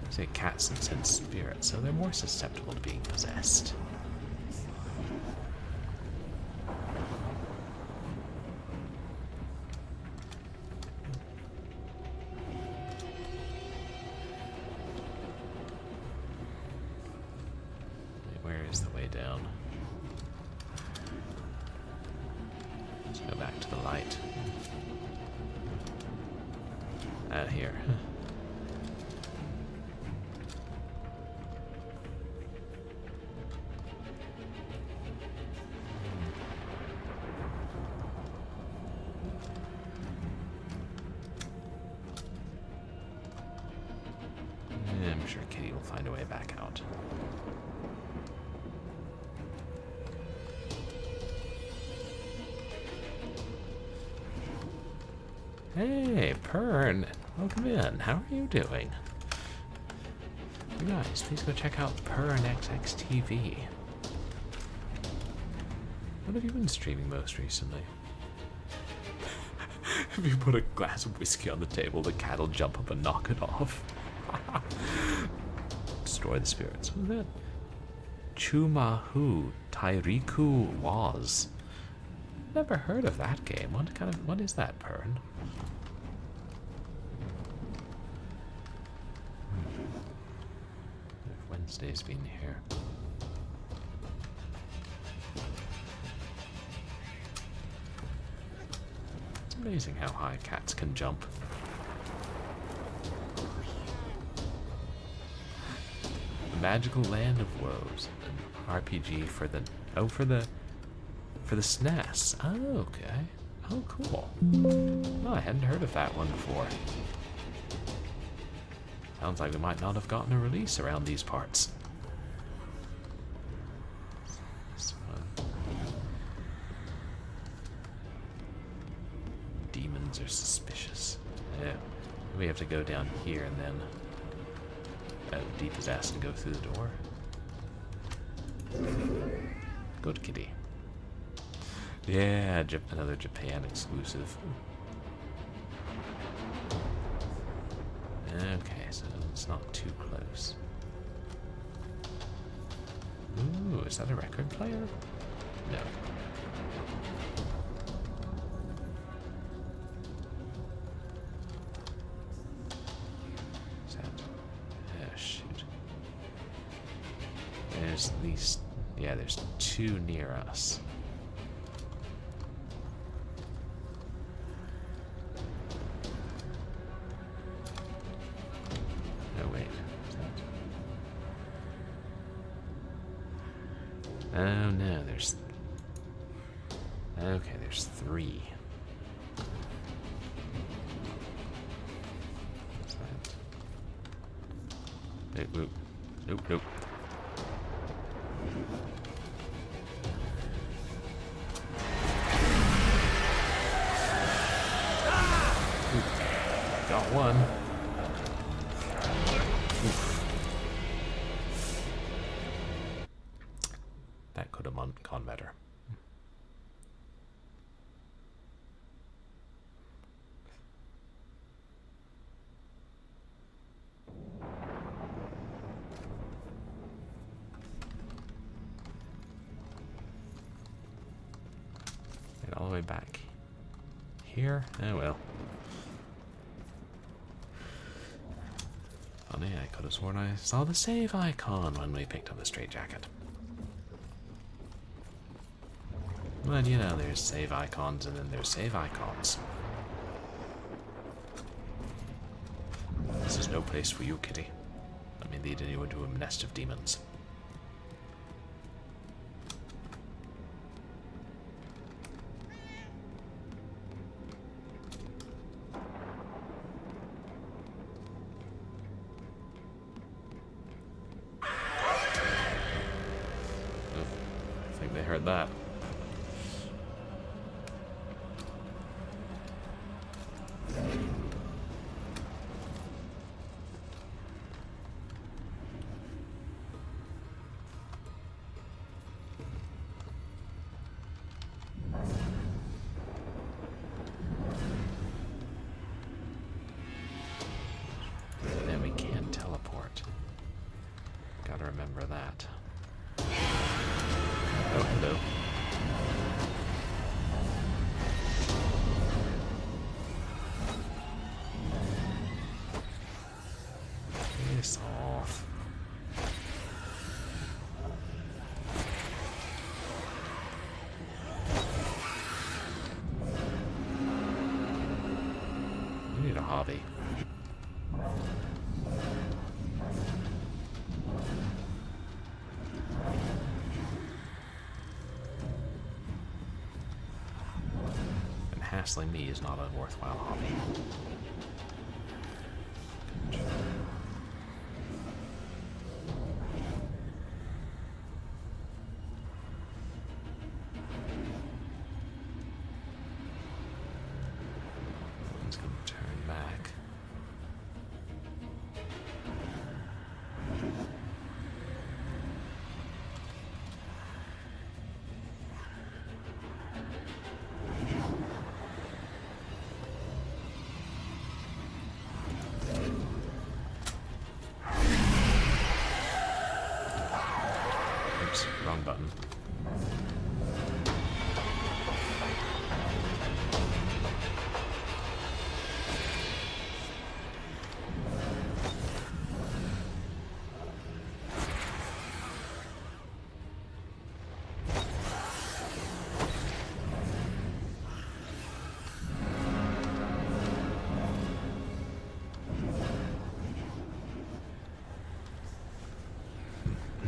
Say cats and sense spirits, so they're more susceptible to being possessed. Where is the way down? Let's go back to the light. Out here. I'm sure Kitty will find a way back out. Hey, Pern. Welcome in. How are you doing? You guys, please go check out Pern XXTV. What have you been streaming most recently? If you put a glass of whiskey on the table, the cat will jump up and knock it off. Destroy the spirits. What was that? Chumahu Tairiku was. Never heard of that game. What is that, Pern? Wednesday's been here. It's amazing how high cats can jump. The Magical Land of Woes, an RPG for the for the SNES. Oh, okay. Oh, cool. Oh, I hadn't heard of that one before. Sounds like we might not have gotten a release around these parts. This one. Demons are suspicious. Yeah. We have to go down here and then depossess and go through the door. Good kitty. Yeah, another Japan exclusive. Okay, so it's not too close. Ooh, is that a record player? No. Is that... Oh, shoot. There's at least... Yeah, there's two near us. Oh no, there's... Okay, there's three. What's that? Nope, nope, nope. Got one. Oof. That could have gone better. Get all the way back here. Oh well. Funny, I could have sworn I saw the save icon when we picked up the straitjacket. But you know, there's save icons and then there's save icons. This is no place for you, kitty. Let me lead you into a nest of demons. I think they heard that. Then we can teleport. Gotta remember that. Oh, hello. Piss off. You need a hobby. Hassling me is not a worthwhile hobby. Let's go turn back. Wrong button.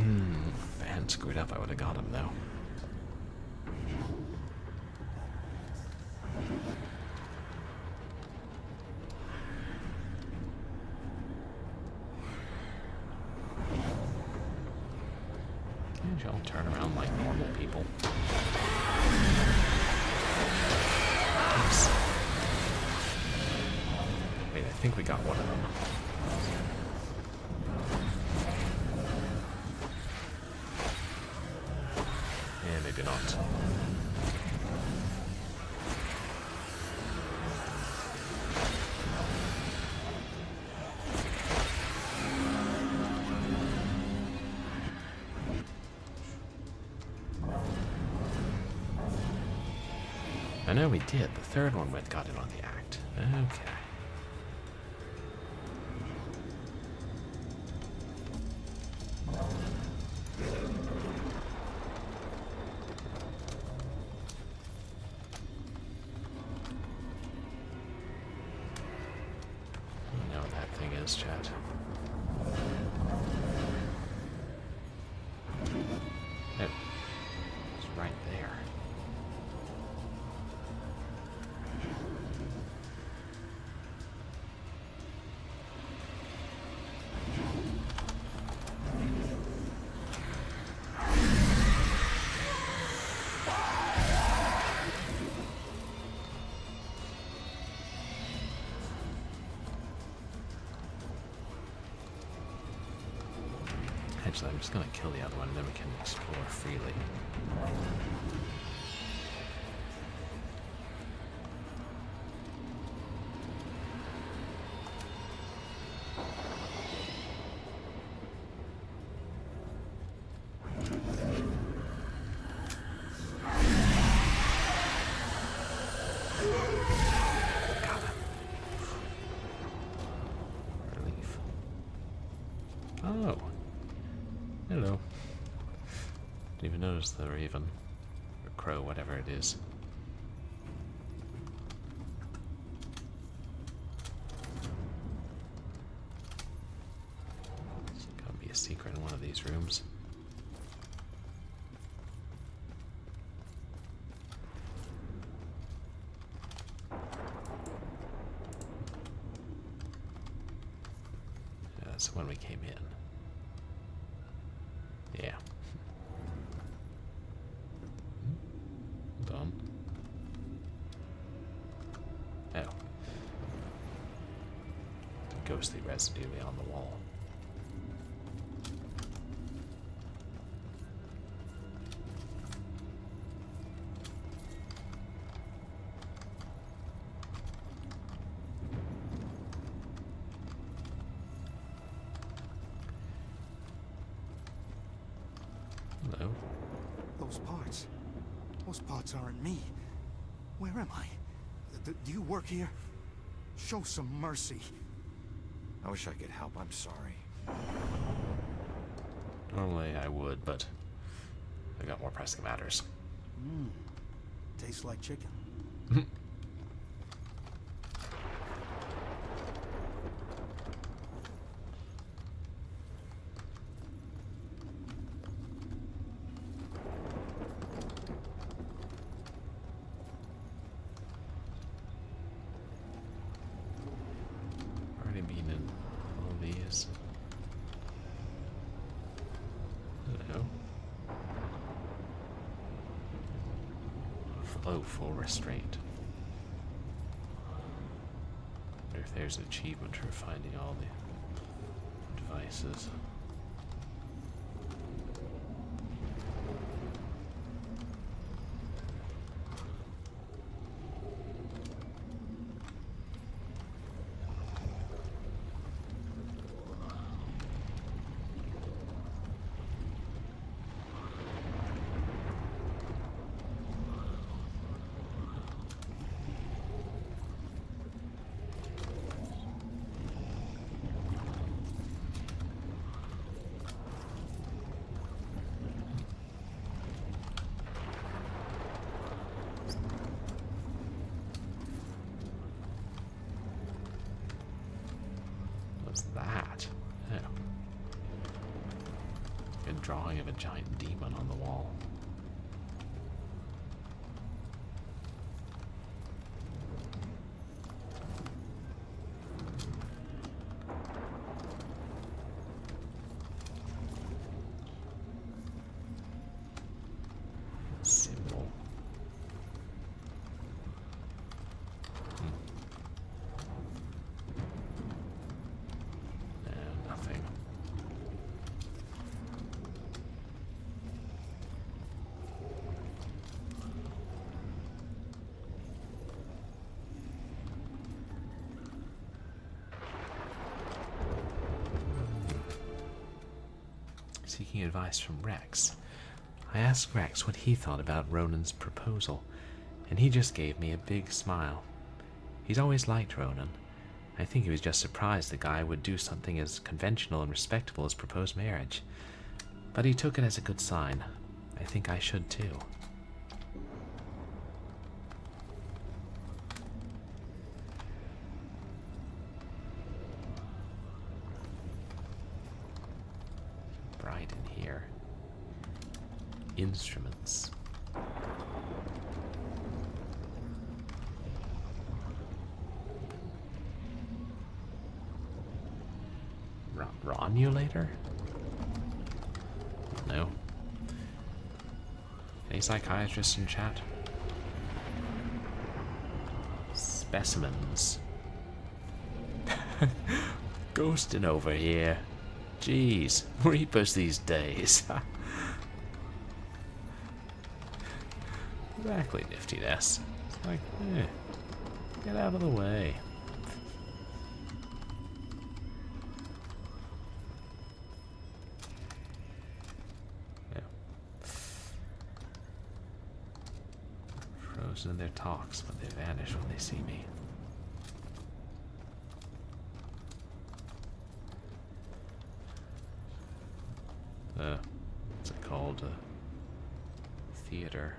If I hadn't screwed up, I would have got him though. Can't you all turn around like normal people? Oops. Wait, I think we got one of them. Yeah, maybe not. I know we did. The third one got it on the act. Okay. You know what that thing is, chat. Oh. It's right there. Actually, I'm just going to kill the other one, and then we can explore freely. Got him. Relief. Oh. Hello. Didn't even notice the raven. Or crow, whatever it is. There's gotta be a secret in one of these rooms. Yeah, that's when we came in. Yeah. Done. Oh. Ghostly residue on the wall. Hello.
Those parts aren't me. Where am I? Do you work here? Show some mercy.
I wish I could help. I'm sorry.
Normally I would, but I got more pressing matters.
Tastes like chicken.
Already been in all of these. Hello. Flow full restraint. Wonder if there's an achievement for finding all the devices. What's that? Oh. A drawing of a giant demon on the wall. seeking advice from Rex. I asked Rex what he thought about Ronan's proposal, and he just gave me a big smile. He's always liked Ronan. I think he was just surprised the guy would do something as conventional and respectable as propose marriage. But he took it as a good sign. I think I should too. Bright in here. Instruments. Ronulator? No. Any psychiatrists in chat? Specimens. Ghosting over here. Jeez, Reapers these days. Exactly, niftiness. It's like, get out of the way. In their talks, but they vanish when they see me. What's it called? Theater.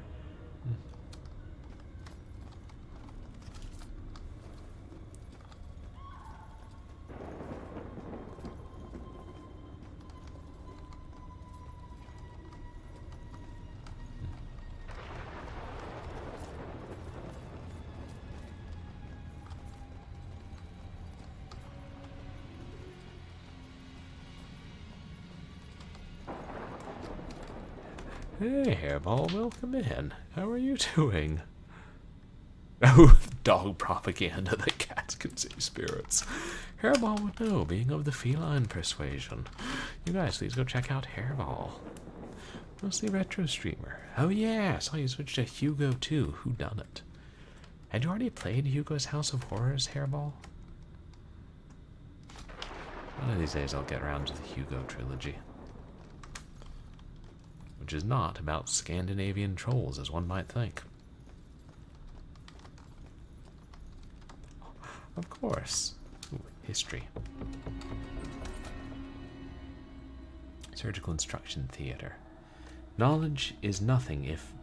Hey, Hairball, welcome in. How are you doing? Oh, dog propaganda that cats can see spirits. Hairball would know, being of the feline persuasion. You guys, please go check out Hairball. Mostly retro streamer. Oh yeah, I saw you switch to Hugo too. Who done it? Had you already played Hugo's House of Horrors, Hairball? One of these days I'll get around to the Hugo trilogy. Which is not about Scandinavian trolls, as one might think. Of course. Ooh, history. Surgical Instruction Theater. Knowledge is nothing if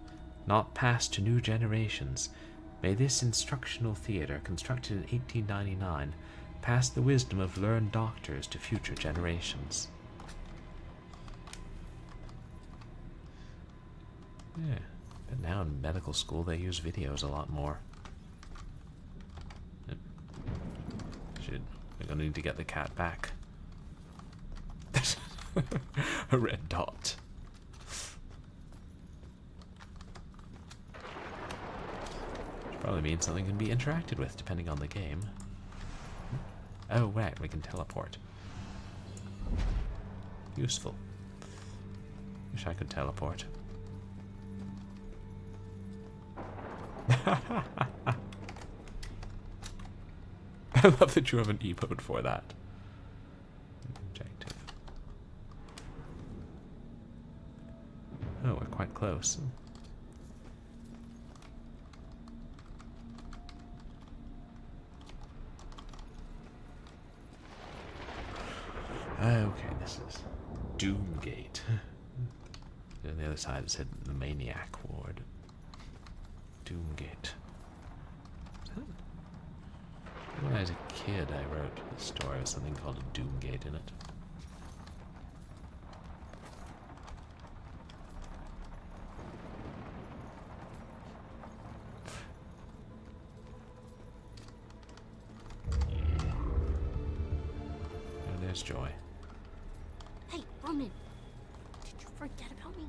not passed to new generations. May this instructional theater, constructed in 1899, pass the wisdom of learned doctors to future generations. Yeah, but now in medical school they use videos a lot more. Yep. We're gonna need to get the cat back. A red dot. Which probably means something can be interacted with depending on the game. Oh, right, we can teleport. Useful. Wish I could teleport. I love that you have an emote for that. Objective. Oh, we're quite close. Okay, this is Doomgate. On the other side it said the Maniac Ward. Doomgate. When I was a kid, I wrote a story with something called a Doomgate in it. Oh, there's Joy.
Hey, Ronan! Did you forget about me?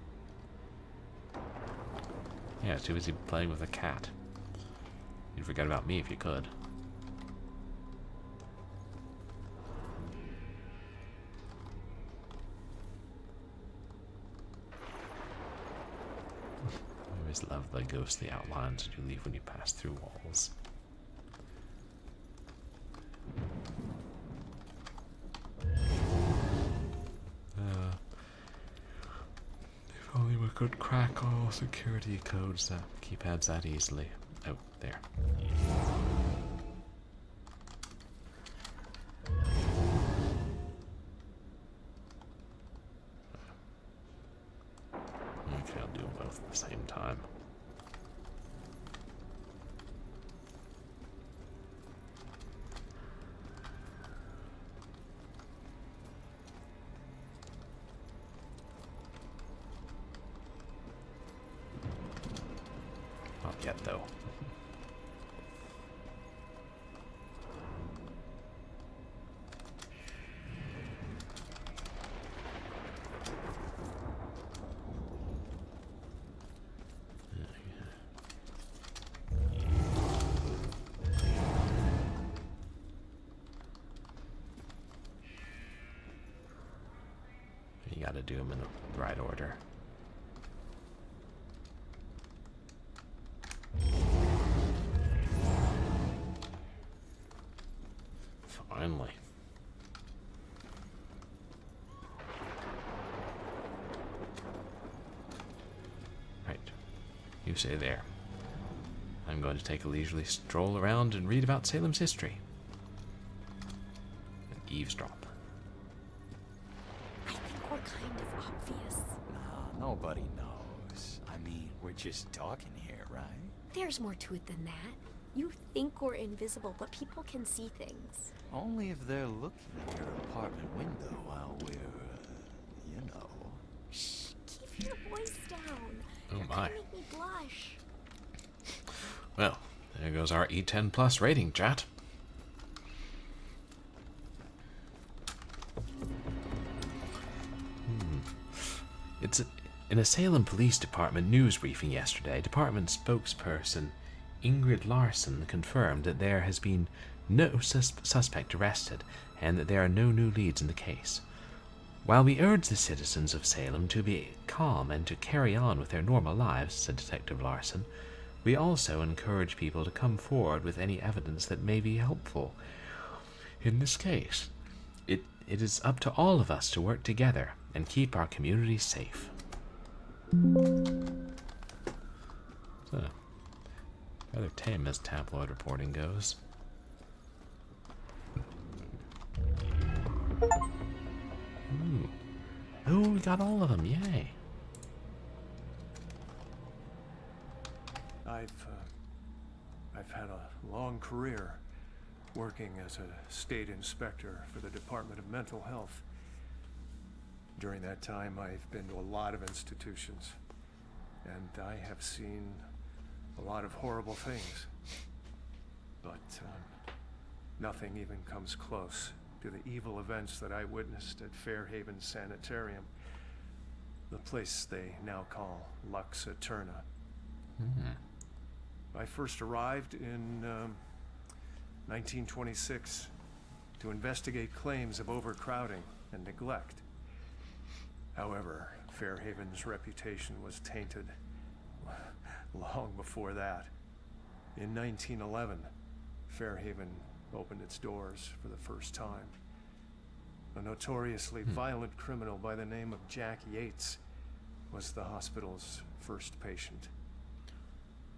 Yeah, too busy playing with a cat. You'd forget about me if you could. I always love the ghostly outlines that you leave when you pass through walls. could crack all security codes that keypads that easily. Oh, there. Okay, I'll do them both at the same time. Not yet, though. You gotta do them in the right order. Finally. Right. You say there. I'm going to take a leisurely stroll around and read about Salem's history. And eavesdrop.
I think we're kind of obvious.
No, nobody knows. I mean, we're just talking here, right?
There's more to it than that. You think we're invisible, but people can see things.
Only if they're looking at your apartment window while we're, you know.
Shh, keep your voice down.
Oh
You're
my.
gonna make me blush.
Well, there goes our E10 plus rating, chat. In a Salem Police Department news briefing yesterday, department spokesperson Ingrid Larson confirmed that there has been no suspect arrested and that there are no new leads in the case. While we urge the citizens of Salem to be calm and to carry on with their normal lives, said Detective Larson, we also encourage people to come forward with any evidence that may be helpful. In this case, it is up to all of us to work together and keep our community safe. So, rather tame as tabloid reporting goes. Ooh. Oh, we got all of them, yay.
I've had a long career working as a state inspector for the Department of Mental Health. During that time, I've been to a lot of institutions, and I have seen a lot of horrible things. But nothing even comes close to the evil events that I witnessed at Fairhaven Sanitarium, the place they now call Lux Aeterna. I first arrived in 1926 to investigate claims of overcrowding and neglect. However, Fairhaven's reputation was tainted long before that. In 1911, Fairhaven opened its doors for the first time. A notoriously violent criminal by the name of Jack Yates was the hospital's first patient.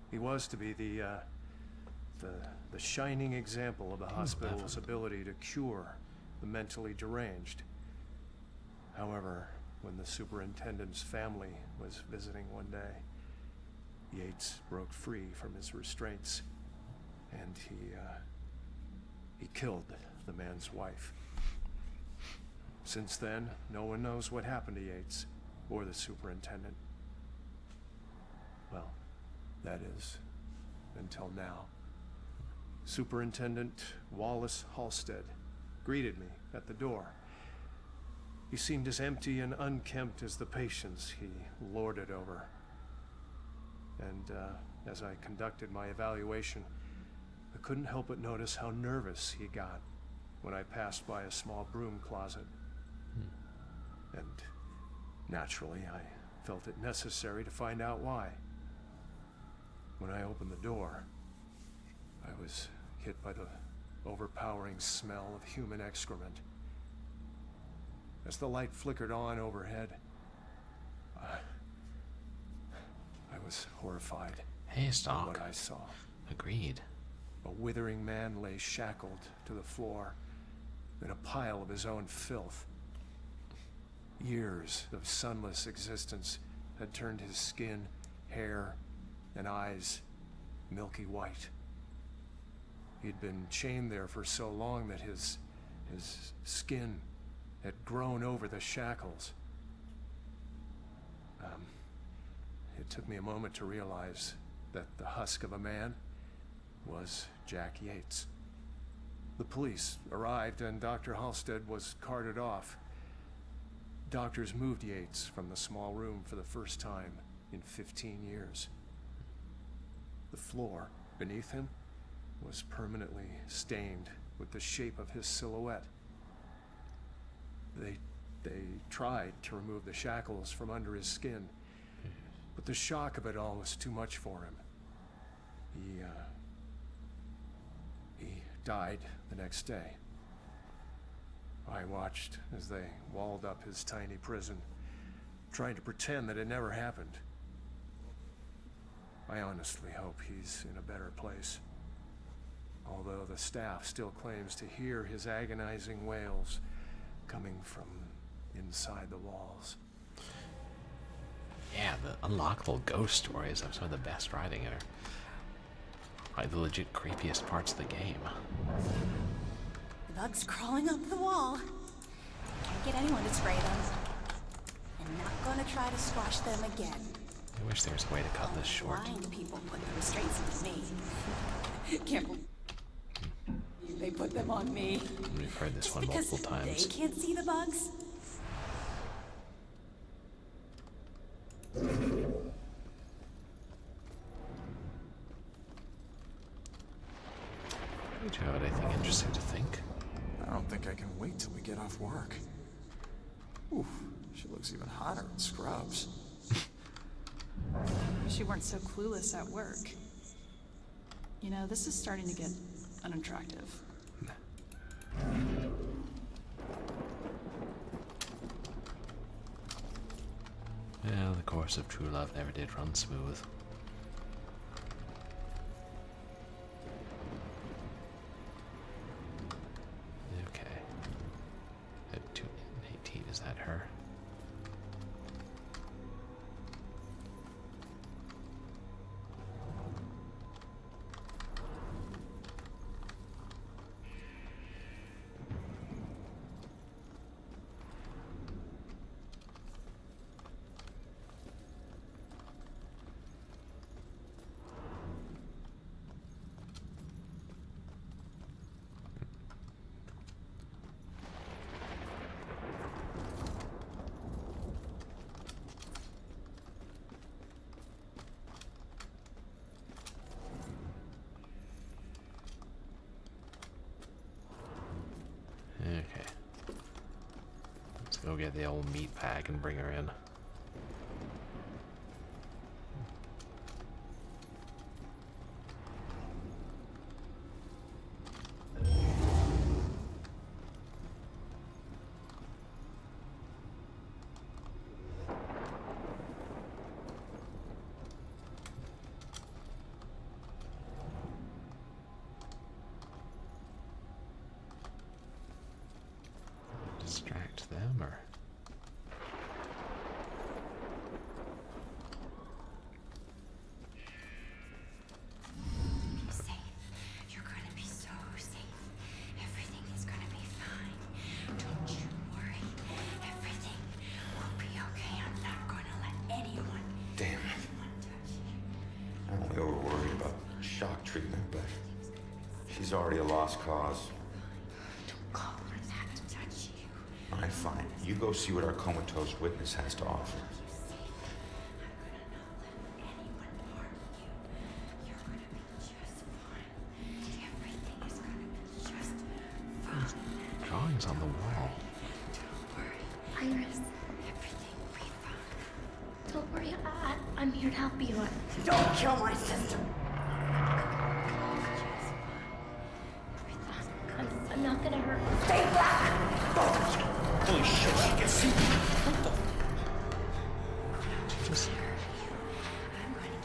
He was to be the shining example of the hospital's ability to cure the mentally deranged. However, when the superintendent's family was visiting one day, Yates broke free from his restraints, and he killed the man's wife. Since then, no one knows what happened to Yates or the superintendent. Well, that is, until now. Superintendent Wallace Halstead greeted me at the door. He seemed as empty and unkempt as the patients he lorded over. And as I conducted my evaluation, I couldn't help but notice how nervous he got when I passed by a small broom closet. And naturally, I felt it necessary to find out why. When I opened the door, I was hit by the overpowering smell of human excrement. As the light flickered on overhead, was horrified
Hey,
by
Stock.
what I saw.
Agreed.
A withering man lay shackled to the floor in a pile of his own filth. Years of sunless existence had turned his skin, hair, and eyes milky white. He'd been chained there for so long that his skin had grown over the shackles. It took me a moment to realize that the husk of a man was Jack Yates. The police arrived and Dr. Halstead was carted off. Doctors moved Yates from the small room for the first time in 15 years. The floor beneath him was permanently stained with the shape of his silhouette. They tried to remove the shackles from under his skin, but the shock of it all was too much for him. He died the next day. I watched as they walled up his tiny prison, trying to pretend that it never happened. I honestly hope he's in a better place, although the staff still claims to hear his agonizing wails coming from inside the walls.
Yeah, the unlockable ghost stories have some of the best writing in her. Probably the legit creepiest parts of the game.
Bugs crawling up the wall. Can't get anyone to spray them. And not gonna try to squash them again.
I wish there was a way to cut this short.
Blind people put the restraints on me. Can't believe they put them on me.
We've heard this one
Because
multiple times.
they can't see the bugs.
Hey, Joe, had anything interesting to think?
I don't think I can wait till we get off work. Oof, she looks even hotter in scrubs.
Wish you weren't so clueless at work. You know, this is starting to get unattractive.
Yeah, the course of true love never did run smooth. Okay. At 218, is that her? Okay. Let's go get the old meat pack and bring her in. Distract them, or
Be safe. You're gonna be so safe. Everything is gonna be fine. Don't you worry. Everything will be okay. I'm not gonna let anyone.
Damn. I'm only over worried about shock treatment, but she's already a lost cause.
Don't call her that to touch you.
All right, fine. You go see what our comatose witness has to offer.
drawings on the wall.
Iris. Don't worry, I'm here to help you.
Don't kill my sister.
I'm not gonna hurt.
Stay back!
Holy shit, she can see me.
She just...
I'm gonna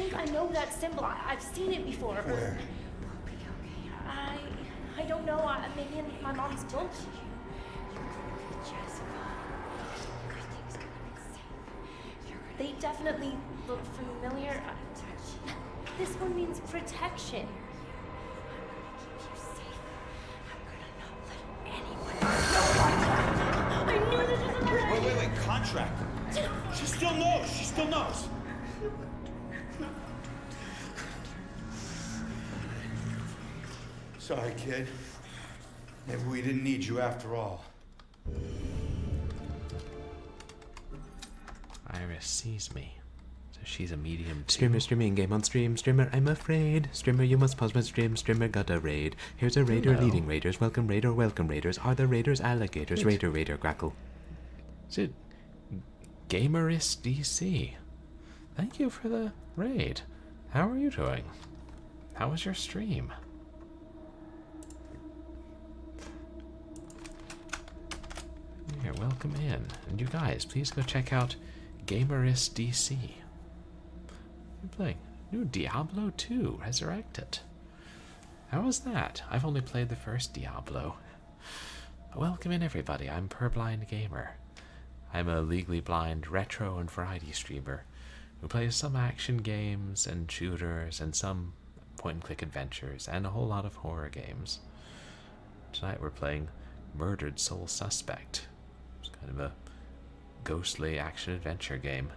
think I know that symbol. I've seen it before.
Where?
I don't know. Maybe in my mom's book. They definitely look familiar. This one means protection. I knew this was
Wait, contract. She still knows.
Sorry, kid. Maybe we didn't need you after all.
Iris sees me. So she's a medium too.
Streamer streaming game on stream. Streamer, I'm afraid. Streamer, you must pause my stream. Streamer got a raid. Here's a raider leading raiders. Welcome raiders. Are the raiders alligators? Raider grackle.
Is it Gamerist DC? Thank you for the raid. How are you doing? How was your stream? Here, welcome in. And you guys, please go check out Gamerist DC. You're playing new Diablo 2 Resurrected. How was that? I've only played the first Diablo. Welcome in, everybody. I'm Purblind Gamer. I'm a legally blind retro and variety streamer who plays some action games and shooters and some point-and-click adventures and a whole lot of horror games. Tonight we're playing Murdered Soul Suspect. It's kind of a ghostly action-adventure game.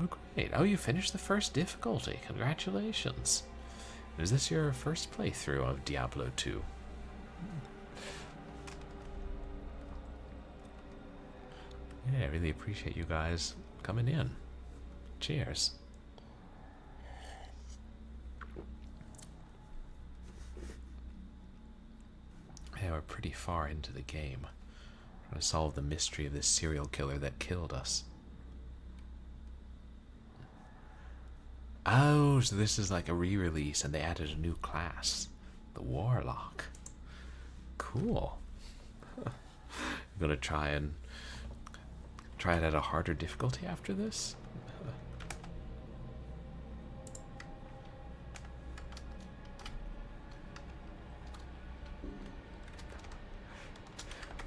Oh, great. Oh, you finished the first difficulty. Congratulations. Is this your first playthrough of Diablo 2? Yeah, I really appreciate you guys coming in. Cheers. Yeah, we're pretty far into the game. Trying to solve the mystery of this serial killer that killed us. Oh, so this is like a re-release and they added a new class. The Warlock. Cool. I'm gonna try it at a harder difficulty after this.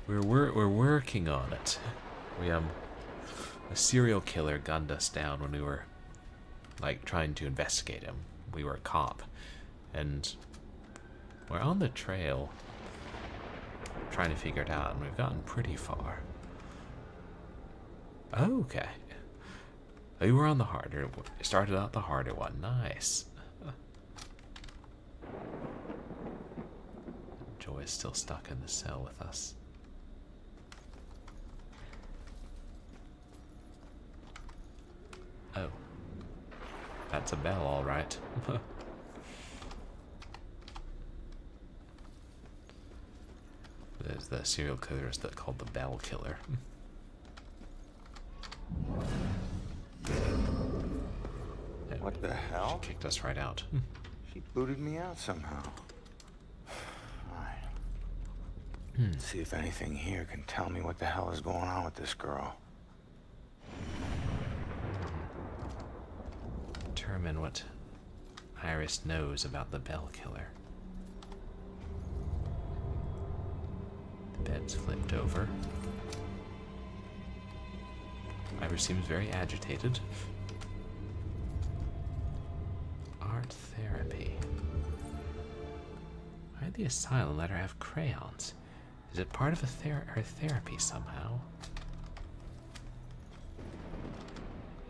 We're working on it. A serial killer gunned us down when we were like trying to investigate him. We were a cop, and we're on the trail trying to figure it out, and we've gotten pretty far. Okay. We were on the harder. Started out the harder one. Nice. Joy is still stuck in the cell with us. Oh. That's a bell, all right. There's the serial killers that called the Bell Killer.
What the hell?
She kicked us right out.
She booted me out somehow. Alright. See if anything here can tell me what the hell is going on with this girl.
Determine what Iris knows about the Bell Killer. The bed's flipped over. Iris seems very agitated. Art therapy. Why did the asylum let her have crayons? Is it part of her therapy somehow?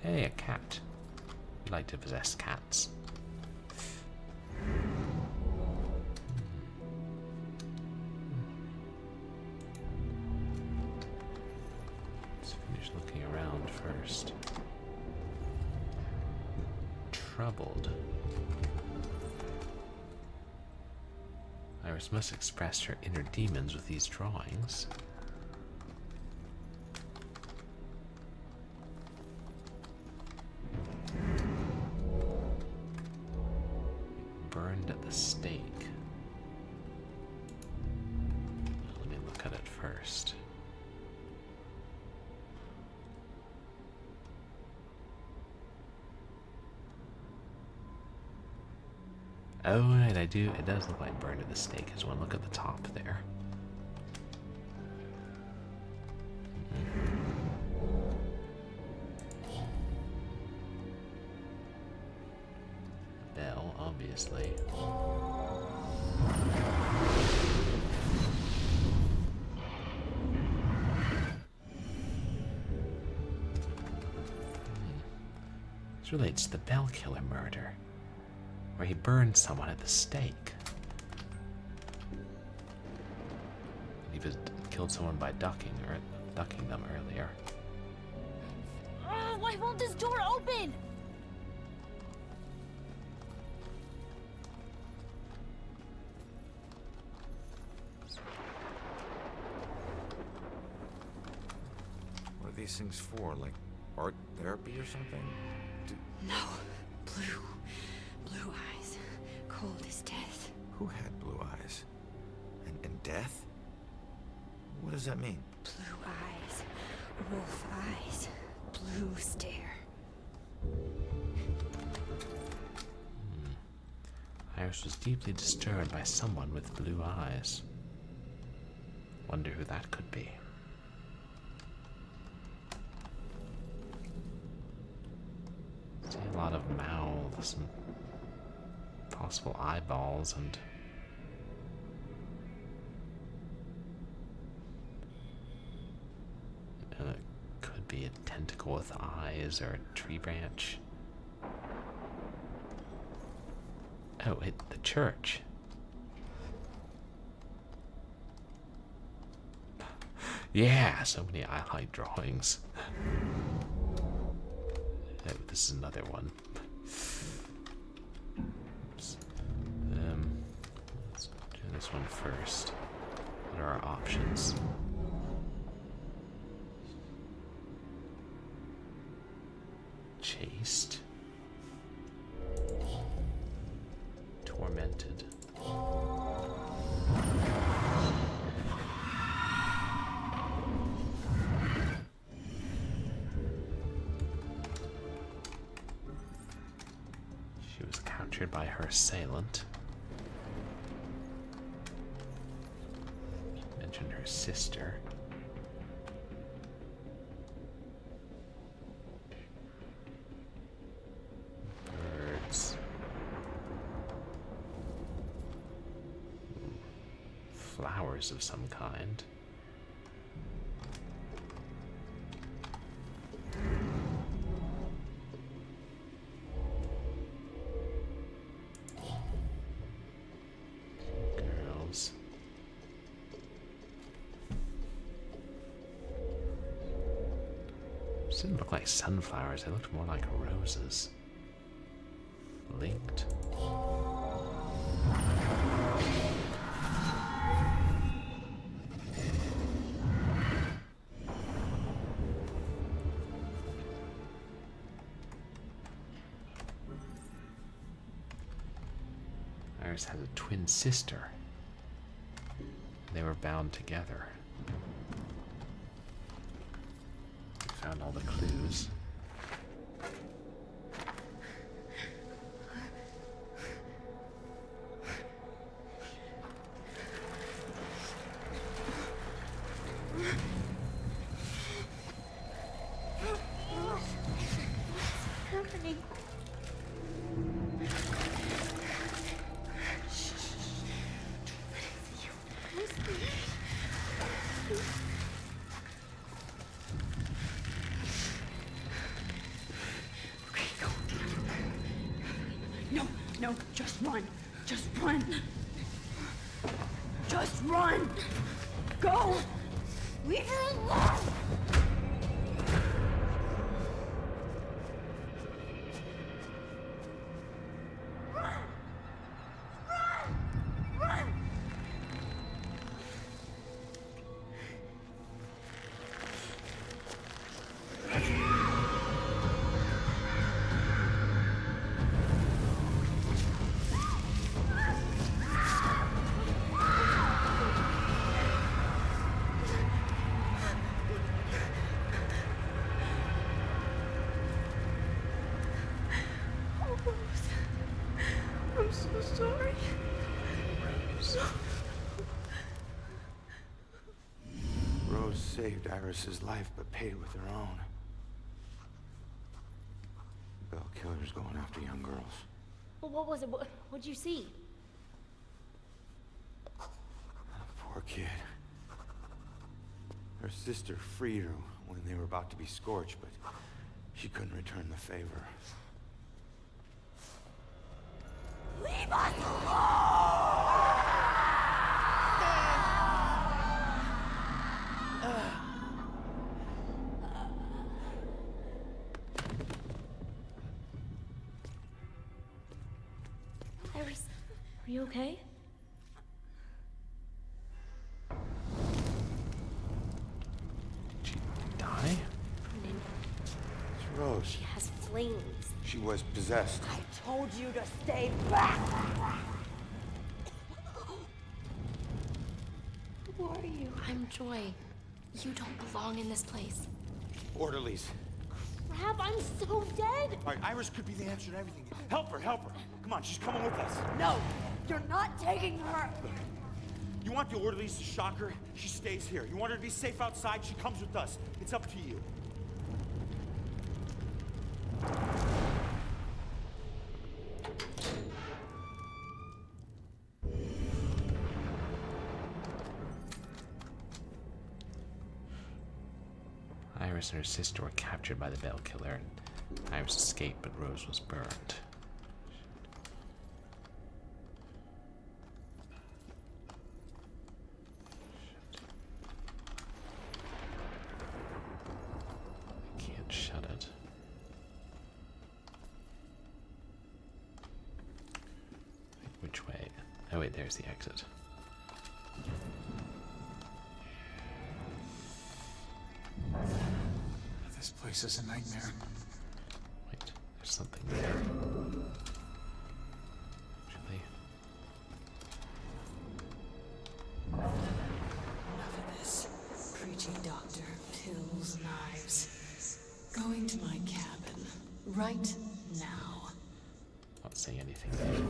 Hey, a cat. We like to possess cats. Let's finish looking around first. Troubled. Iris must express her inner demons with these drawings. Burned at the stake. Let me look at it first. Oh, right, I do. It does look like burned at the stake as one. Look at the top there. Bell, obviously. This relates to the Bell Killer murder, where he burned someone at the stake. He killed someone by ducking them earlier.
Why won't this door open?
What are these things for? Like art therapy or something?
No. Blue eyes. Cold as death.
Who had blue eyes? And death? What does that mean?
Blue eyes. Wolf eyes. Blue stare.
Iris was deeply disturbed by someone with blue eyes. Wonder who that could be. See a lot of mouths and possible eyeballs and it could be a tentacle with eyes or a tree branch. Oh, the church. Yeah, so many highlight drawings. Oh, this is another one. Oops. Let's do this one first. What are our options? Chased. Tormented. She was captured by her assailant. Mentioned her sister. Birds. Flowers of some kind. Girls. This didn't look like sunflowers, they looked more like roses. Linked. Iris has a twin sister. They were bound together. We found all the clues.
Happening.
No, just run. Just run. Just run. Go. Leave her alone. sorry.
Rose saved Iris's life, but paid with her own. Bell killer's going after young girls.
Well, what was it? What'd you see?
Poor kid. Her sister freed her when they were about to be scorched, but she couldn't return the favor.
Leave us alone!
Iris, are you okay?
Die?
It's Rose.
She has flames.
She was possessed.
I told you to stay back!
Who are you? I'm Joy. You don't belong in this place.
Orderlies.
Crap, I'm so dead!
All right, Iris could be the answer to everything. Help her, help her. Come on, she's coming with us.
No, you're not taking her!
You want the orderlies to shock her? She stays here. You want her to be safe outside? She comes with us. It's up to you.
Iris and her sister were captured by the Bell Killer, and Iris escaped, but Rose was burned. I can't shut it. Which way? Oh wait, there's the exit.
This place is a nightmare.
Wait, there's something there. Actually.
Enough of this. Preachy doctor, pills, knives. Going to my cabin. Right now.
Not saying anything there.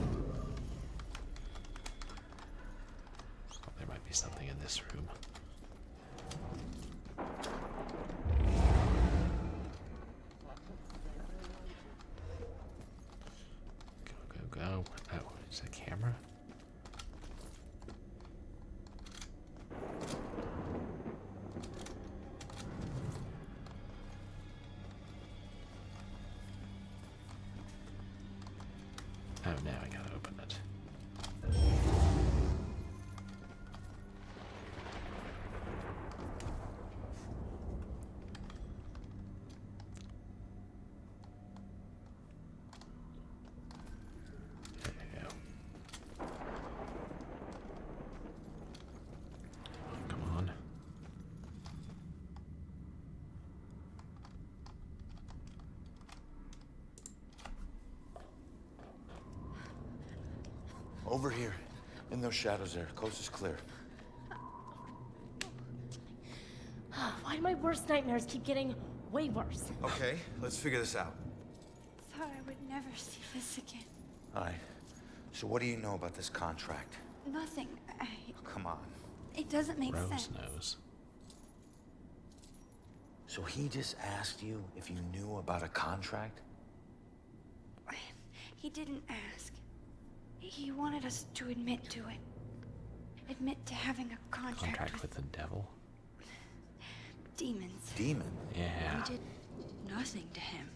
Oh, there might be something in this room. Go. Oh, is it a camera? Oh, now I gotta open it.
Over here. In those shadows there. Coast is clear.
Why do my worst nightmares keep getting way worse?
Okay, let's figure this out.
Thought I would never see this again.
All right. So what do you know about this contract?
Nothing.
Come on.
It doesn't make
Rose
sense.
knows.
So he just asked you if you knew about a contract?
He didn't ask. He wanted us to admit to it. Admit to having a contract
with the devil?
demons.
Demon?
Yeah.
We did nothing to him.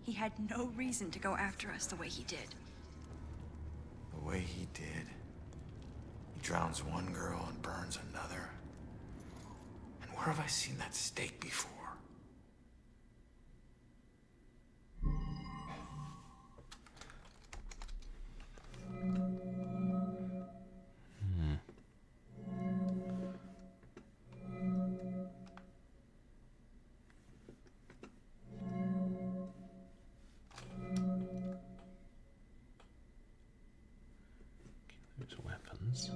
He had no reason to go after us the way he did.
The way he did. He drowns one girl and burns another. And where have I seen that stake before?
There's weapons.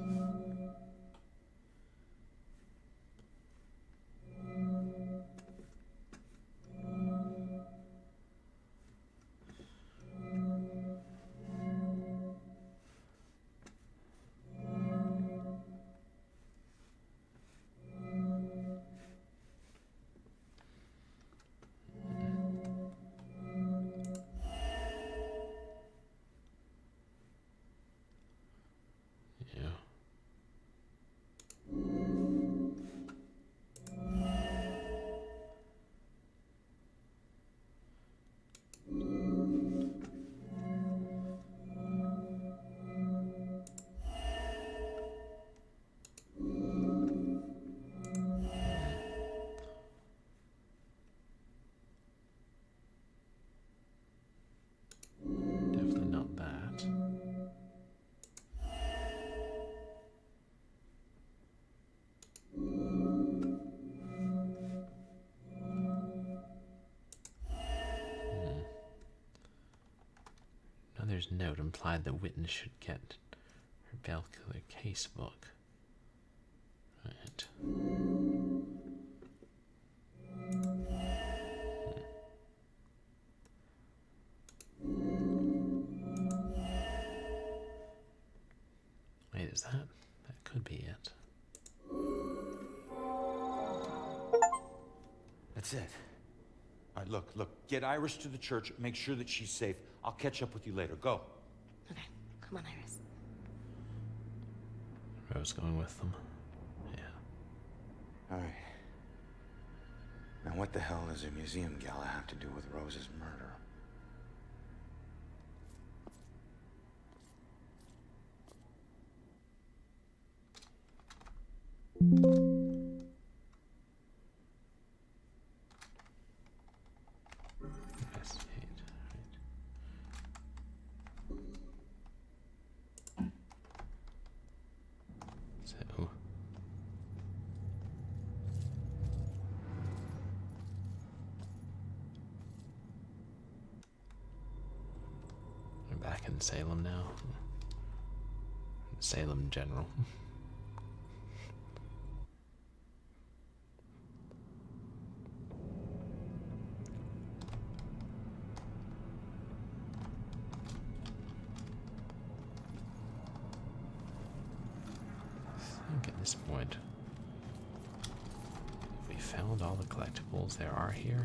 Mother's note implied the witness should get her Valkyrie casebook. Right. Wait, is that? That could be it.
That's it. All right, look. Get Iris to the church. Make sure that she's safe. I'll catch up with you later. Go.
Okay, come on, Iris.
Rose going with them. Yeah.
All right. Now what the hell does a museum gala have to do with Rose's murder?
So we're back in Salem now. Salem General. I think at this point, if we found all the collectibles there are here,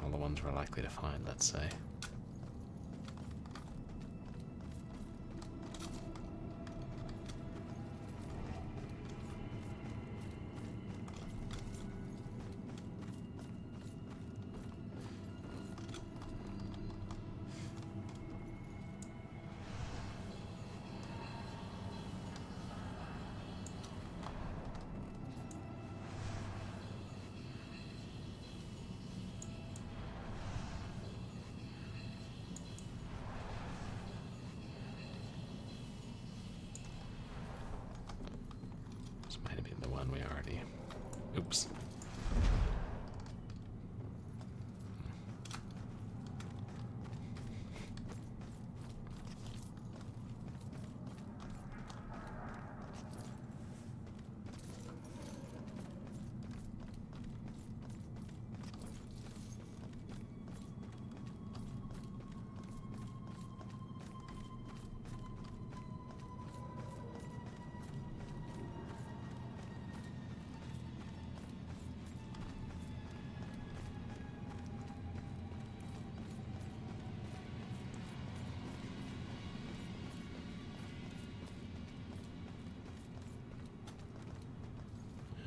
all the ones we're likely to find, let's say. This might have been the one we already... Oops.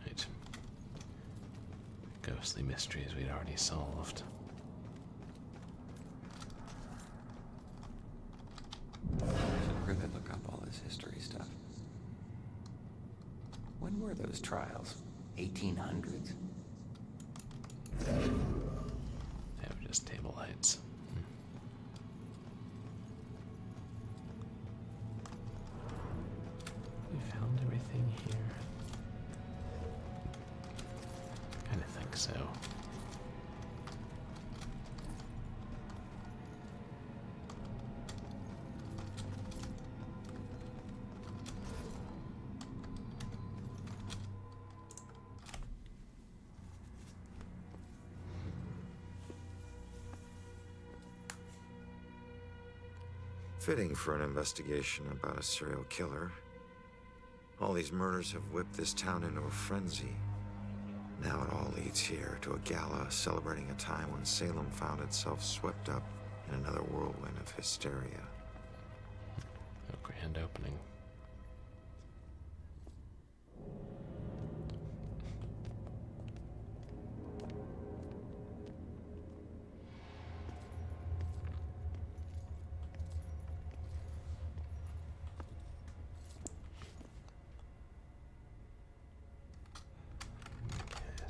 Right. Ghostly mysteries we'd already solved.
Should really look up all this history stuff. When were those trials? 1800s?
They were just table lights. We found everything here. I kind of think so.
Fitting for an investigation about a serial killer. All these murders have whipped this town into a frenzy. Now it all leads here to a gala celebrating a time when Salem found itself swept up in another whirlwind of hysteria.
A grand opening.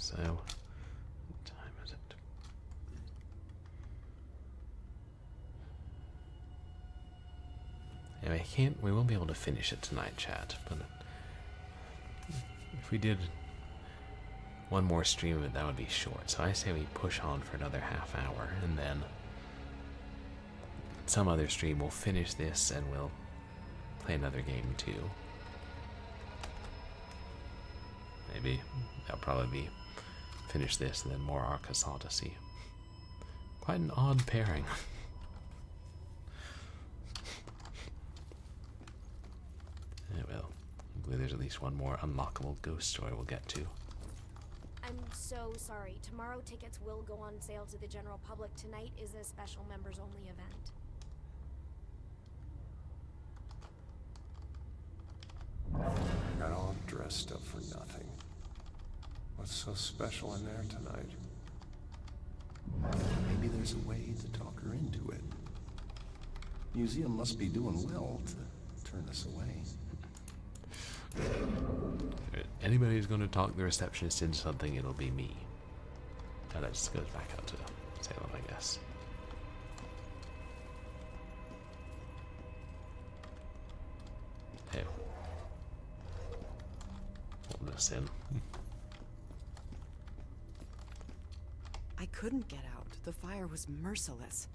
So, what time is it? Anyway, we won't be able to finish it tonight, chat, but if we did one more stream of it, that would be short. So I say we push on for another half hour, and then some other stream we'll finish this and we'll play another game too. Maybe that'll probably be finish this and then more Arcus Odyssey. Quite an odd pairing. Well, hopefully there's at least one more unlockable ghost story we'll get to.
I'm so sorry. Tomorrow tickets will go on sale to the general public. Tonight is a special members-only event.
I got all dressed up for nothing. What's so special in there tonight?
Maybe there's a way to talk her into it. Museum must be doing well to turn us away.
Anybody who's going to talk the receptionist into something, it'll be me. And that just goes back out to Salem, I guess. Hey. Hold this in.
I couldn't get out. The fire was merciless.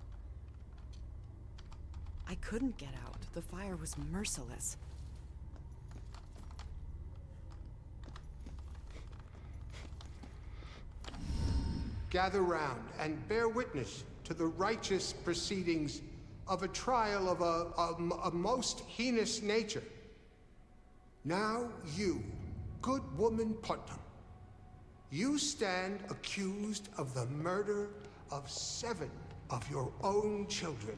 I couldn't get out. The fire was merciless.
Gather round and bear witness to the righteous proceedings of a trial of a most heinous nature. Now you, good woman Putnam, you stand accused of the murder of 7 of your own children,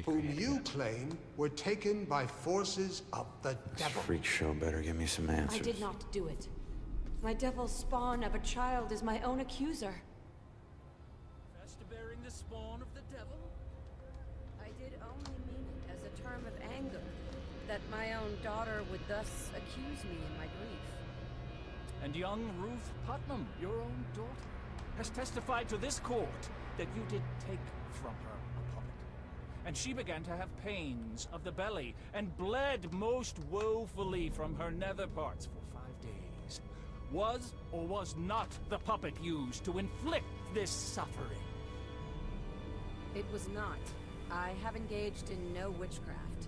whom you claim were taken by forces of the devil.
Freak show better give me some answers.
I did not do it. My devil spawn of a child is my own accuser.
To bearing the spawn of the devil?
I did only mean it as a term of anger, that my own daughter would thus accuse me in my grief.
And young Ruth Putnam, your own daughter, has testified to this court that you did take from her a puppet. And she began to have pains of the belly and bled most woefully from her nether parts for 5 days. Was or was not the puppet used to inflict this suffering?
It was not. I have engaged in no witchcraft.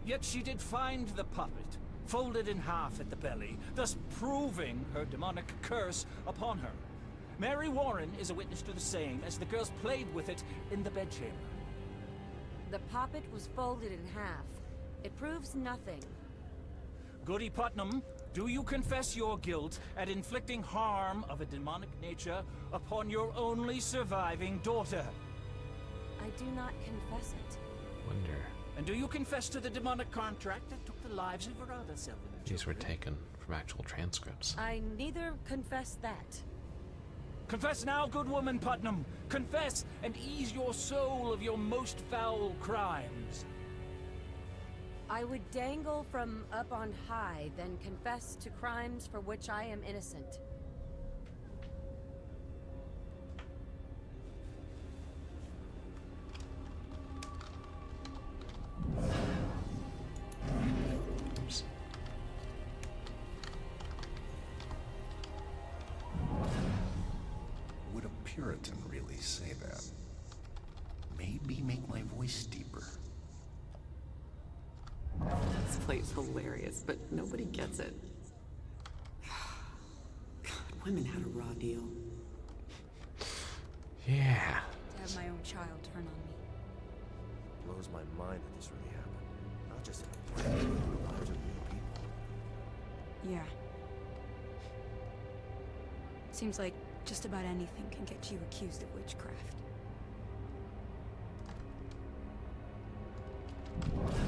Yet she did find the puppet, folded in half at the belly, thus proving her demonic curse upon her. Mary Warren is a witness to the same, as the girls played with it in the bedchamber.
The puppet was folded in half. It proves nothing.
Goody Putnam, do you confess your guilt at inflicting harm of a demonic nature upon your only surviving daughter?
I do not confess it.
Wonder.
And do you confess to the demonic contract that took the lives of her other 7 children?
These were taken from actual transcripts.
I neither confess that.
Confess now, good woman Putnam. Confess and ease your soul of your most foul crimes.
I would dangle from up on high, then confess to crimes for which I am innocent.
Oops.
Would a Puritan really say that? Maybe make my voice deeper.
This play's hilarious, but nobody gets it. God, women had a raw deal.
Yeah.
To have my own child turn on me.
Blows my mind that this really happened. Not just in a play, but in the lives of real people.
Yeah. Seems like just about anything can get you accused of witchcraft.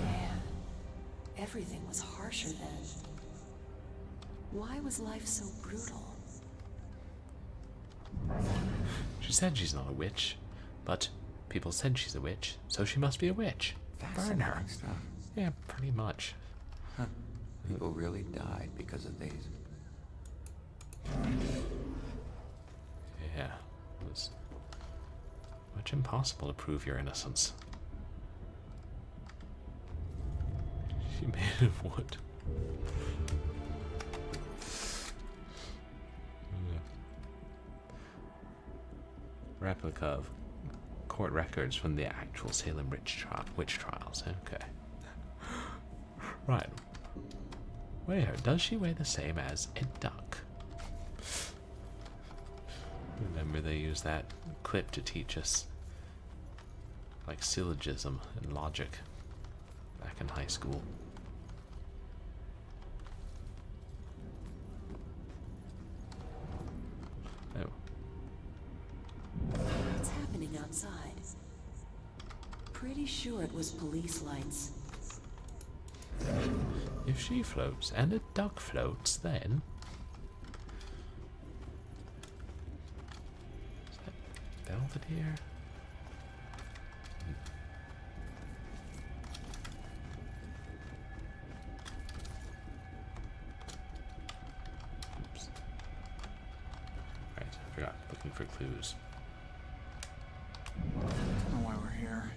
Man, everything was harsher then. Why was life so brutal?
She said she's not a witch, but people said she's a witch, so she must be a witch. Burn her.
Stuff.
Yeah, pretty much.
Huh. People really died because of these.
Yeah, it was much impossible to prove your innocence. She made of wood. replica of court records from the actual Salem witch trials. Okay. Right. Where does she weigh the same as a duck? Remember they used that clip to teach us like syllogism and logic back in high school. Oh.
What's happening outside? Pretty sure it was police lights.
If she floats and a duck floats, then... Is that Belvedere? Oops. Right, I forgot. Looking for clues.
I don't know why we're here.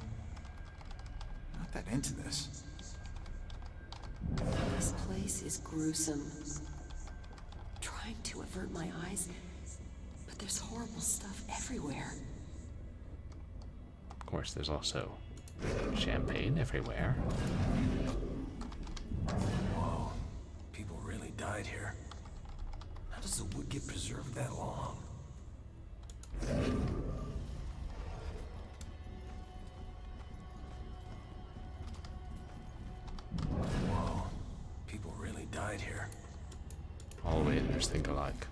Not that into this.
This place is gruesome. Trying to avert my eyes, but there's horrible stuff everywhere.
Of course, there's also champagne everywhere.
Whoa. People really died here. How does the wood get preserved that long? Whoa. People really died here.
All Waiters think alike.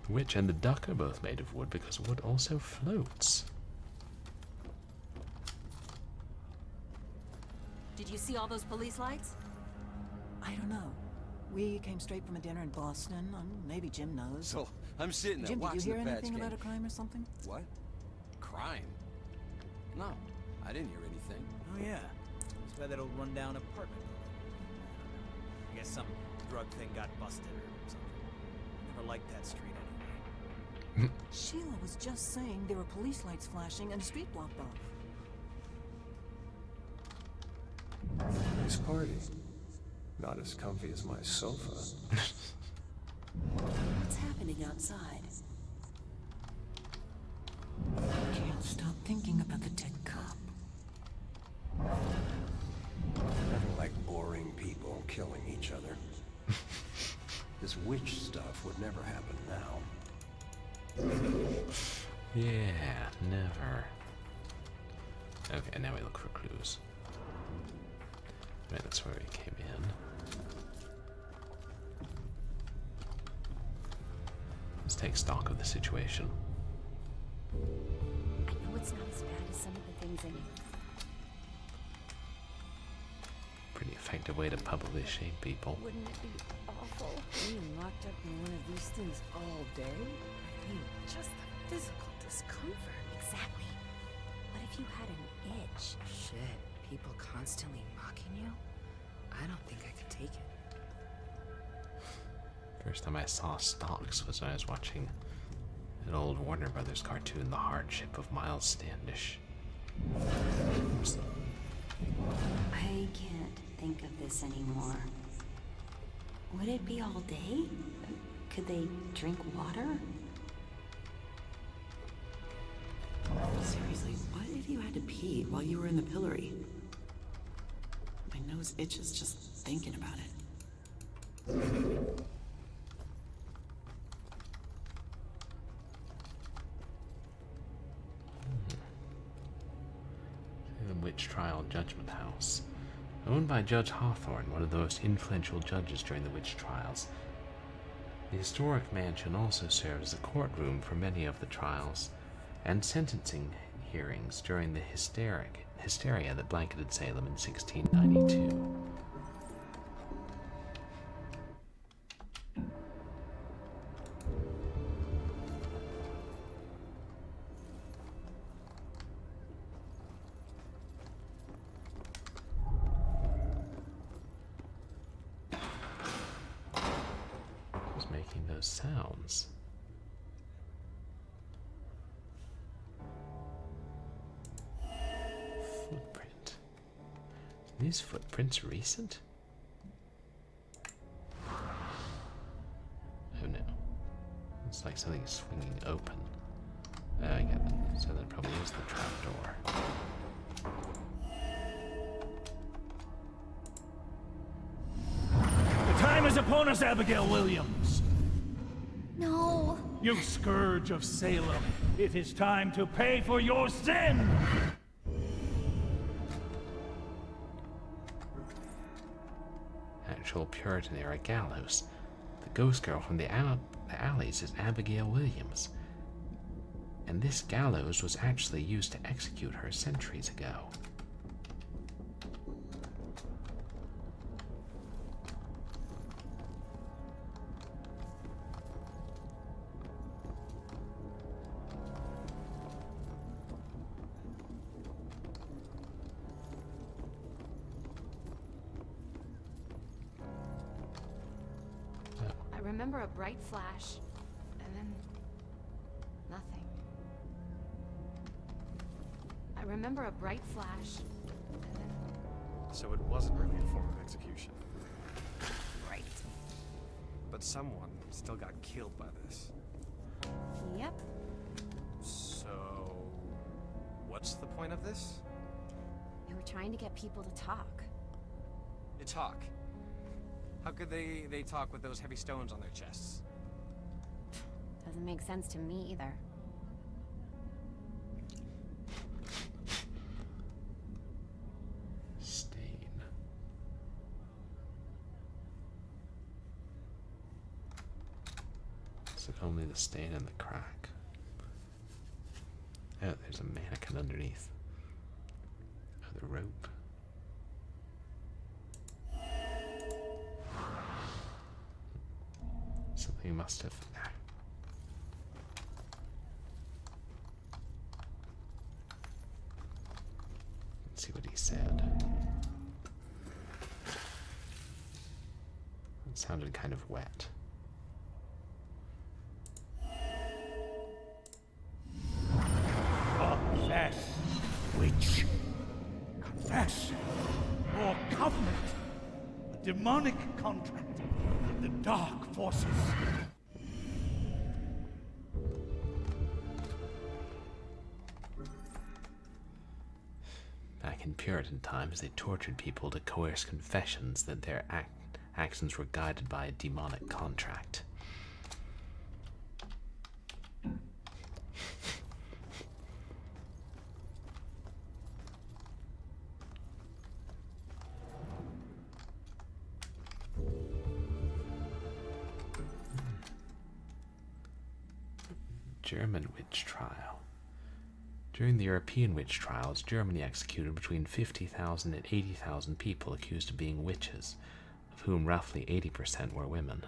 The witch and the duck are both made of wood because wood also floats.
Did you see all those police lights?
I don't know. We came straight from a dinner in Boston. Maybe Jim knows.
So, I'm sitting there
Jim,
watching
did you hear
the Pats
anything
game.
about a crime or something?
What? Crime? No, I didn't hear anything.
Oh yeah, that's why that old rundown apartment. I guess some drug thing got busted or something. Never liked that street anyway.
Sheila was just saying there were police lights flashing and the street blocked off.
Nice party. Not as comfy as my sofa.
What's happening outside?
Can't stop thinking about the dead cop.
Never like boring people killing each other. This witch stuff would never happen now.
Yeah, never. Okay, now we look for clues. Right, that's where we came in. Let's take stock of the situation.
I know it's not as bad as some of the things in it.
Pretty effective way to publicly shame people.
Wouldn't it be awful being locked up in one of these things all day? I mean, just the physical discomfort.
Exactly. What if you had an itch?
Shit, people constantly mocking you? I don't think I could take it.
First time I saw stalks was when I was watching an old Warner Brothers cartoon, The Hardship of Miles Standish. Oops.
I can't think of this anymore. Would it be all day? Could they drink water?
Seriously, what if you had to pee while you were in the pillory? My nose itches just thinking about it.
The Witch Trial Judgment House. Owned by Judge Hawthorne, one of the most influential judges during the witch trials. The historic mansion also served as a courtroom for many of the trials and sentencing hearings during the hysteria that blanketed Salem in 1692. Who's making those sounds? Footprint. Are these footprints recent? Oh no. It's like something's swinging open. I get it. So that probably is the trapdoor.
The time is upon us, Abigail Williams.
No.
You scourge of Salem. It is time to pay for your sin.
Actual Puritan era gallows. The ghost girl from the alleys is Abigail Williams. And this gallows was actually used to execute her centuries ago.
I remember a bright flash, and then nothing. I remember a bright flash, and then...
So it wasn't really a form of execution.
Right.
But someone still got killed by this.
Yep.
So... what's the point of this?
They were trying to get people to talk.
They talk. How could they talk with those heavy stones on their chests?
Doesn't make sense to me either.
Stain. Is it only the stain and the crack? Oh, there's a mannequin underneath. Oh, the rope. Something must have... Let's see what he said. It sounded kind of wet.
Confess, witch. Confess. Your covenant. A demonic contract with the dark forces.
Back in Puritan times, they tortured people to coerce confessions that their actions were guided by a demonic contract. German witch trial. During the European witch trials, Germany executed between 50,000 and 80,000 people accused of being witches, of whom roughly 80% were women.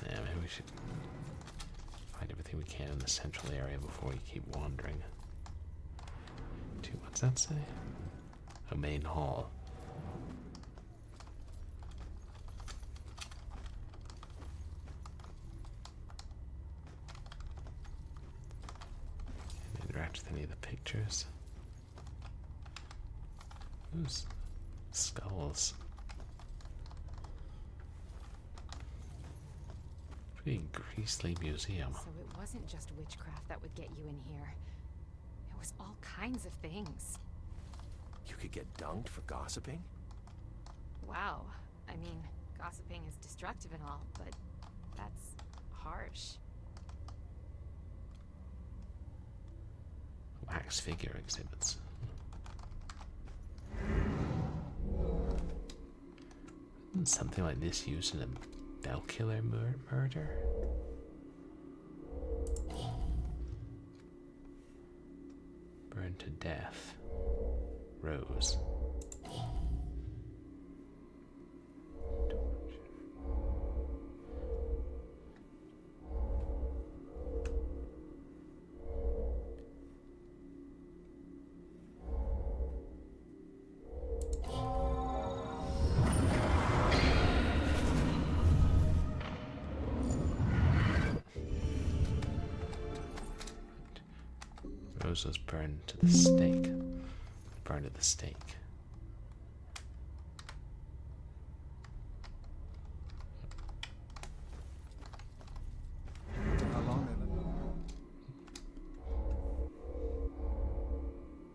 Yeah, maybe we should find everything we can in the central area before we keep wandering. What's that say? A main hall. Can't interact with any of the pictures. Ooh, skulls. Pretty grisly museum.
So it wasn't just witchcraft that would get you in here. It was all kinds of things.
You could get dunked for gossiping?
Wow. I mean, gossiping is destructive and all, but that's harsh.
Wax figure exhibits. Isn't something like this used in a bell killer murder? Burned to death. Rose. Rose was burned to the stake. Burned at the stake.
How long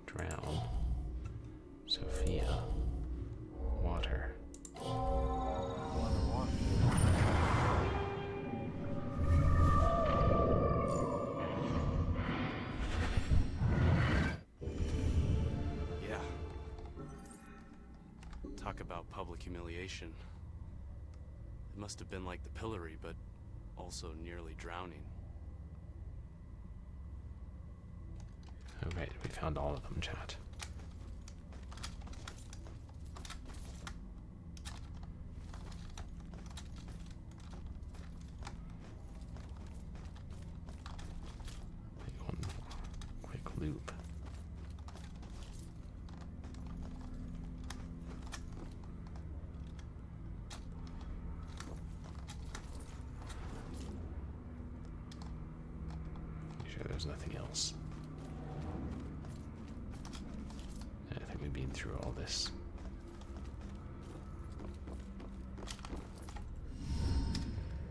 Drown. Sophia. Water.
Yeah. Talk about public humiliation. It must have been like the pillory, but also nearly drowning.
Oh, right, we found all of them, chat. Take one quick loop. You sure there's nothing else? I think we've been through all this.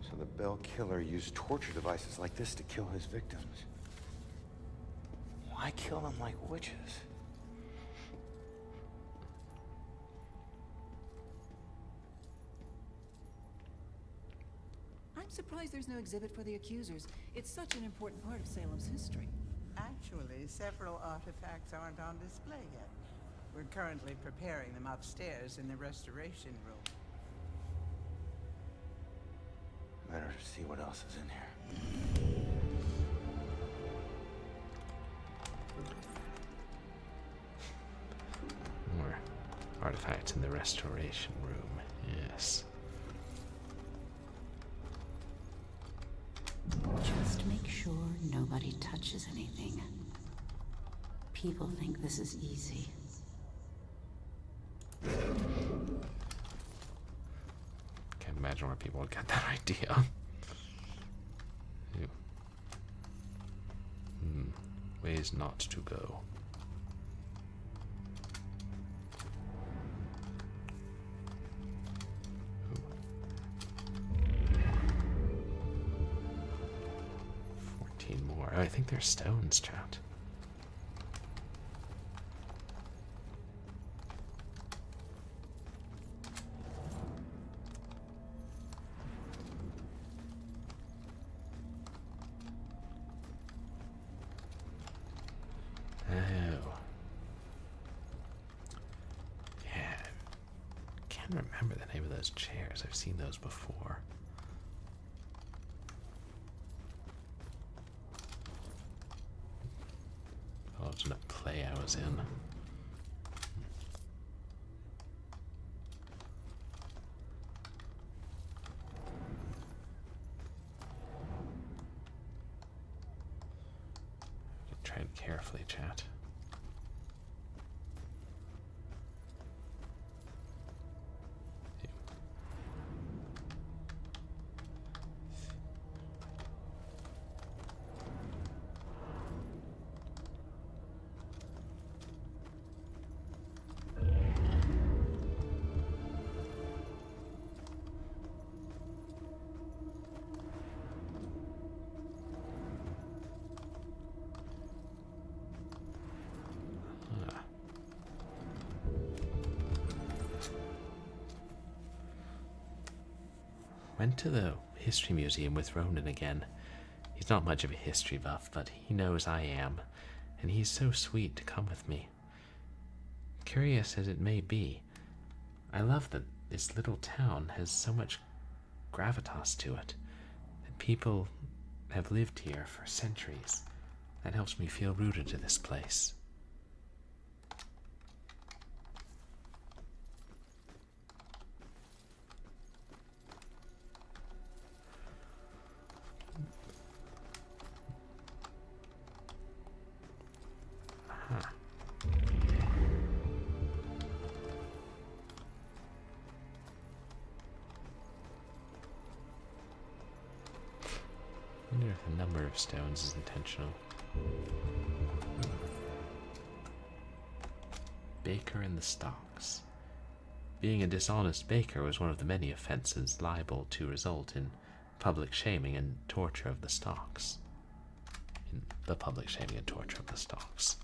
So the Bell killer used torture devices like this to kill his victims. Why kill them like witches?
I'm surprised there's no exhibit for the accusers. It's such an important part of Salem's history.
Actually, several artifacts aren't on display yet. We're currently preparing them upstairs in the restoration room.
Better see what else is in here.
More artifacts in the restoration room. Yes.
Just make sure nobody touches anything. People think this is easy.
Can't imagine where people would get that idea. Ew. Ways not to go. Ooh. 14 more. Oh, I think they're stones, chat. Remember the name of those chairs. I've seen those before. Oh, it's in a play I was in. Tread carefully, chat. Went to the history museum with Ronan again. He's not much of a history buff, but he knows I am, and he's so sweet to come with me. Curious as it may be, I love that this little town has so much gravitas to it, that people have lived here for centuries. That helps me feel rooted to this place. I wonder if the number of stones is intentional. baker in the stocks. Being a dishonest baker was one of the many offenses liable to result in public shaming and torture of the stocks. In the public shaming and torture of the stocks.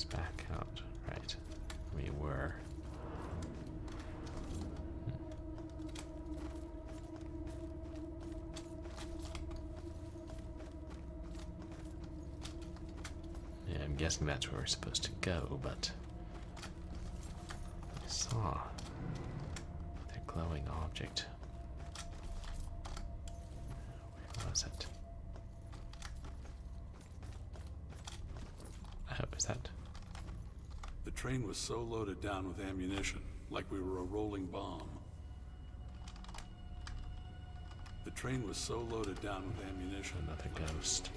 Back out. Right. We were. Yeah, I'm guessing that's where we're supposed to go, but I saw the glowing object. Where was it? Oh, is that?
The train was so loaded down with ammunition, like we were a rolling bomb. The train was so loaded down with ammunition.
Another ghost.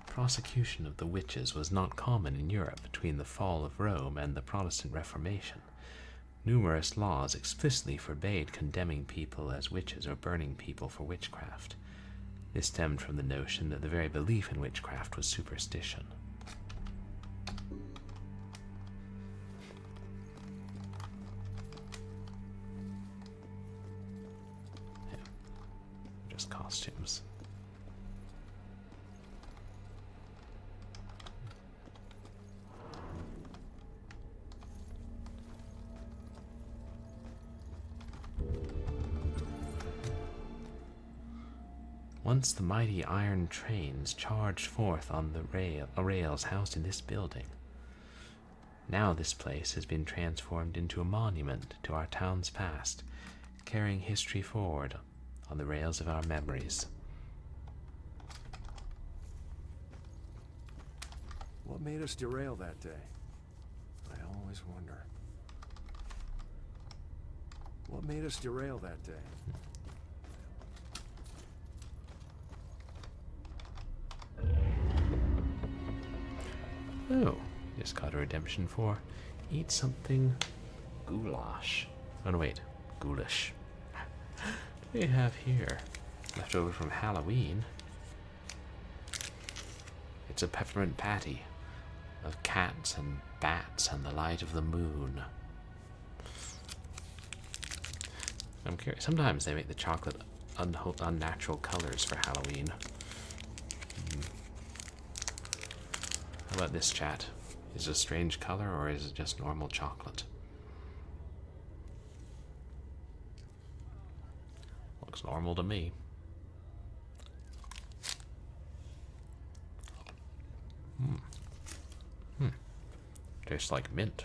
Prosecution of the witches was not common in Europe between the fall of Rome and the Protestant Reformation. Numerous laws explicitly forbade condemning people as witches or burning people for witchcraft. This stemmed from the notion that the very belief in witchcraft was superstition. Yeah. Just costumes. Once the mighty iron trains charged forth on the rails housed in this building. Now this place has been transformed into a monument to our town's past, carrying history forward on the rails of our memories.
What made us derail that day? I always wonder. What made us derail that day?
Oh, just got a redemption for eat something goulash. Oh no, wait, ghoulish. What do we have here? Left over from Halloween. It's a peppermint patty of cats and bats and the light of the moon. I'm curious. Sometimes they make the chocolate unnatural colors for Halloween. How about this, chat? Is it a strange color or is it just normal chocolate? Looks normal to me. Tastes like mint.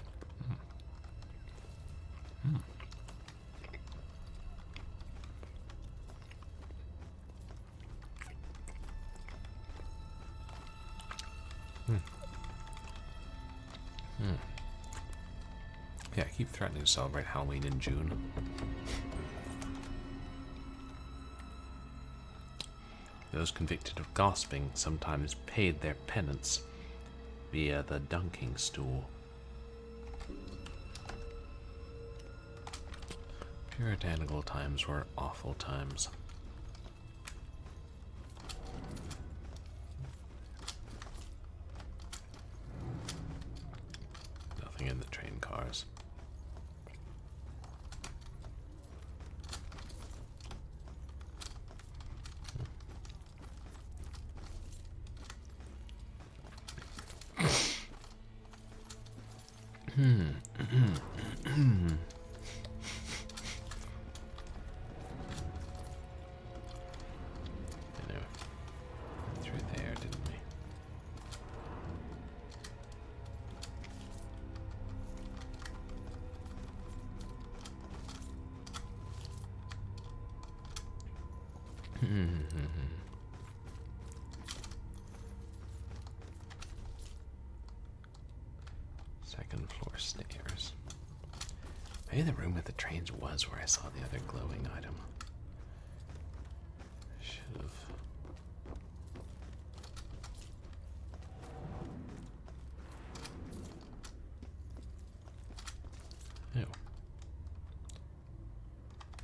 Yeah, I keep threatening to celebrate Halloween in June. Those convicted of gossiping sometimes paid their penance via the dunking stool. Puritanical times were awful times. Nothing in the train cars. Second floor stairs. Maybe the room with the trains was where I saw the other glowing item. Should have.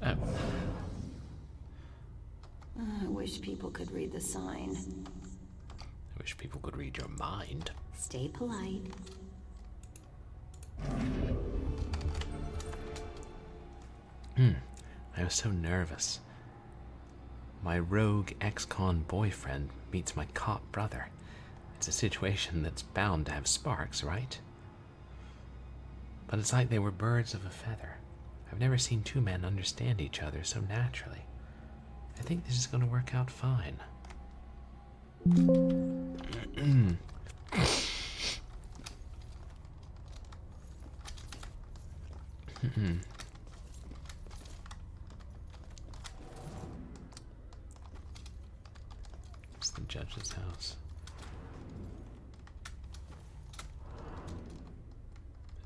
Oh.
I wish people could read the sign.
I wish people could read your mind.
Stay polite.
I was so nervous. My rogue ex-con boyfriend meets my cop brother. It's a situation that's bound to have sparks, right? But it's like they were birds of a feather. I've never seen two men understand each other so naturally. I think this is going to work out fine. It's the judge's house.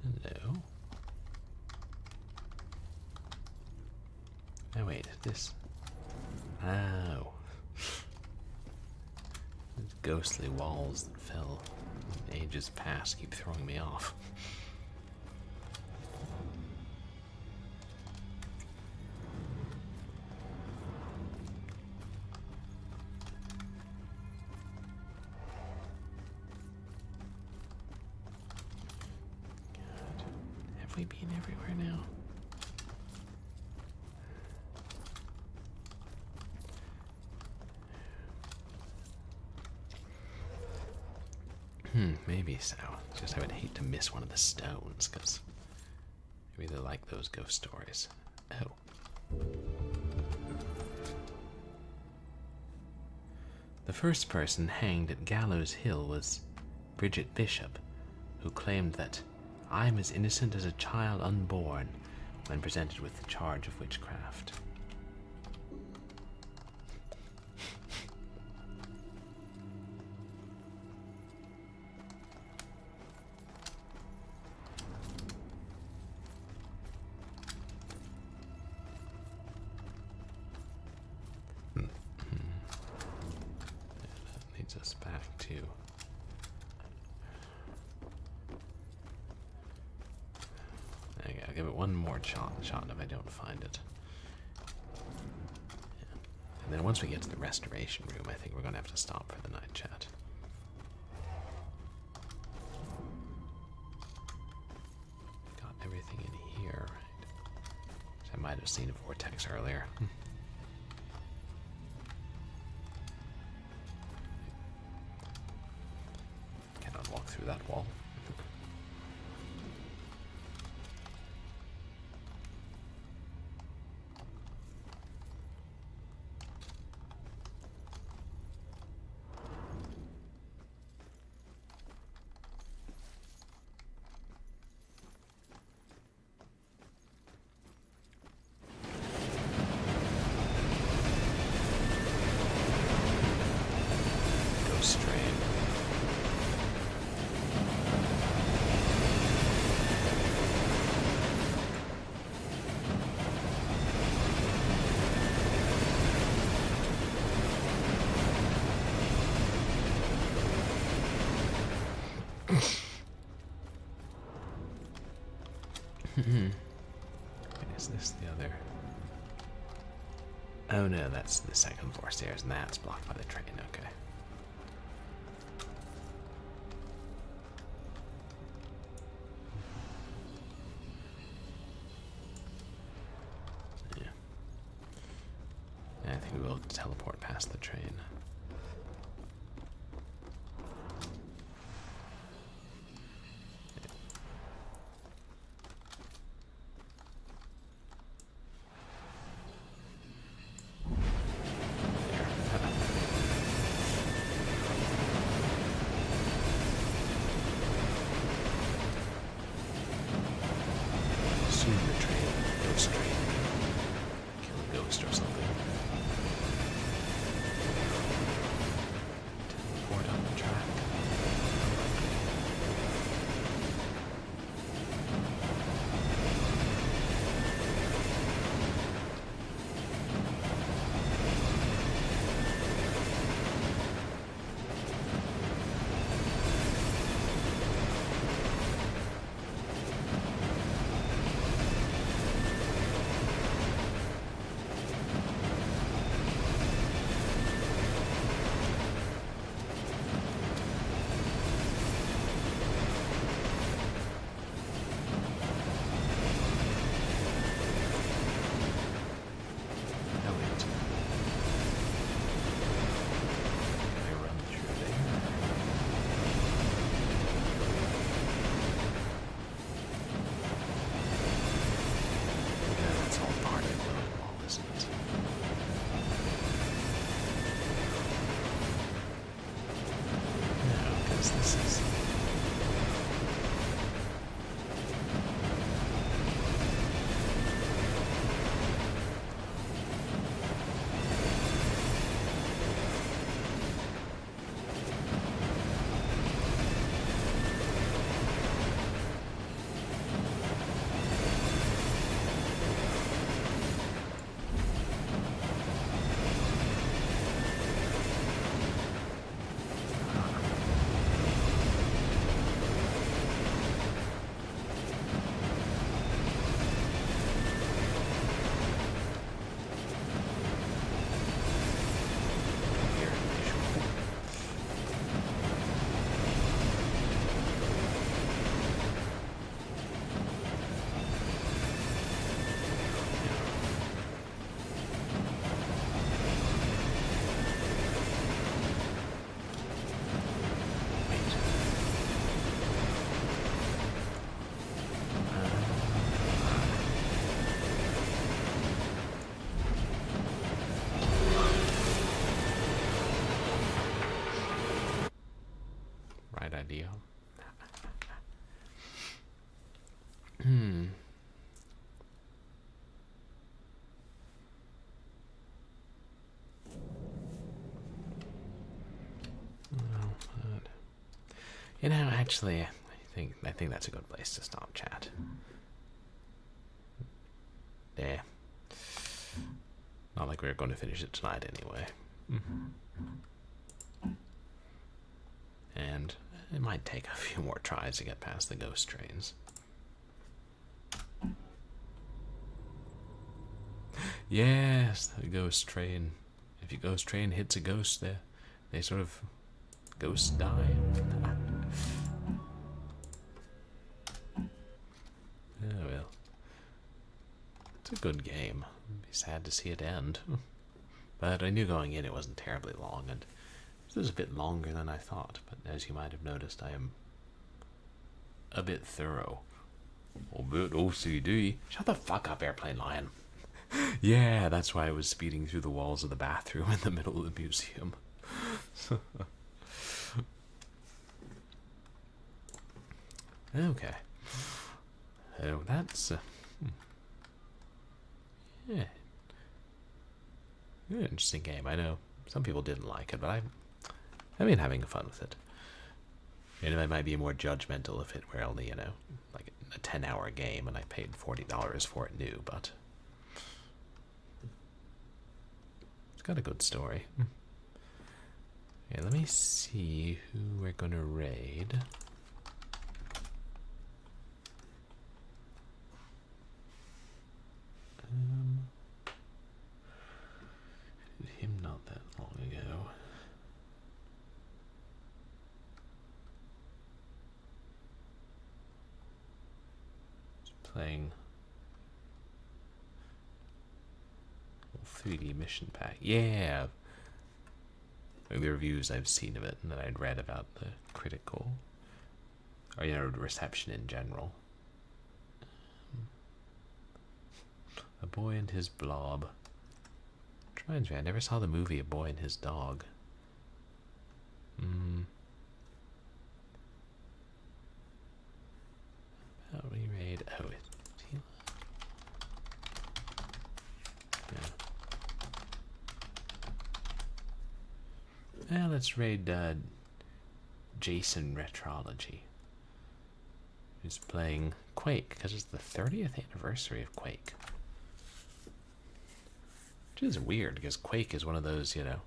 Hello. Oh wait, this. Oh. These ghostly walls that fell ages past keep throwing me off. God. Have we been everywhere now? Maybe so. Just I would hate to miss one of the stones, because I really like those ghost stories. Oh. The first person hanged at Gallows Hill was Bridget Bishop, who claimed that I'm as innocent as a child unborn when presented with the charge of witchcraft. Us back to okay, I'll give it one more shot if I don't find it. Yeah. And then once we get to the restoration room, I think we're gonna have to stop for the night chat. Got everything in here, right? I might have seen a vortex earlier. Walk through that wall. Ghost train. Is this the other? Oh no, that's the second floor stairs, and that's blocked by the train. Okay. Yeah. I think we will teleport past the train. Ghost train. Kill a ghost or something. idea. Hmm. Well, you know, actually, I think that's a good place to stop, chat. Yeah. Not like we were going to finish it tonight anyway. And it might take a few more tries to get past the ghost trains. Yes, the ghost train. If your ghost train hits a ghost, they sort of ghosts die. Oh well. It's a good game. It'd be sad to see it end. But I knew going in it wasn't terribly long, and it was a bit longer than I thought. But as you might have noticed, I am a bit thorough. A bit OCD. Shut the fuck up, Airplane Lion. Yeah, that's why I was speeding through the walls of the bathroom in the middle of the museum. Okay. Oh, that's... yeah. An interesting game. I know some people didn't like it, but I've been having fun with it. And I might be more judgmental if it were only, you know, like a 10-hour game and I paid $40 for it new, but... it's got a good story. Okay, let me see who we're gonna raid. Did him not that long ago. Just playing 3D mission pack. Yeah. Like the reviews I've seen of it and that I'd read about the critical, or you know, reception in general. A Boy and His Blob. Reminds me, I never saw the movie A Boy and His Dog. About re-raid. Oh, it's Tila. Yeah. Well, let's raid Jason Retrology, who's playing Quake, because it's the 30th anniversary of Quake. Which is weird, because Quake is one of those, you know,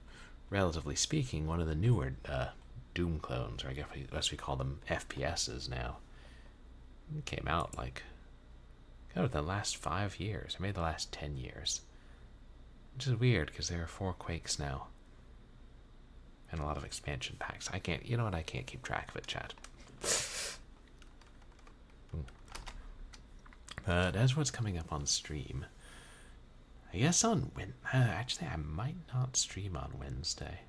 relatively speaking, one of the newer Doom clones, or I guess we call them FPSs now. It came out like, kind of the last 5 years, or maybe the last 10 years. Which is weird, because there are 4 Quakes now. And a lot of expansion packs. I can't, you know what, I can't keep track of it, chat. But as what's coming up on stream, I guess on actually I might not stream on Wednesday.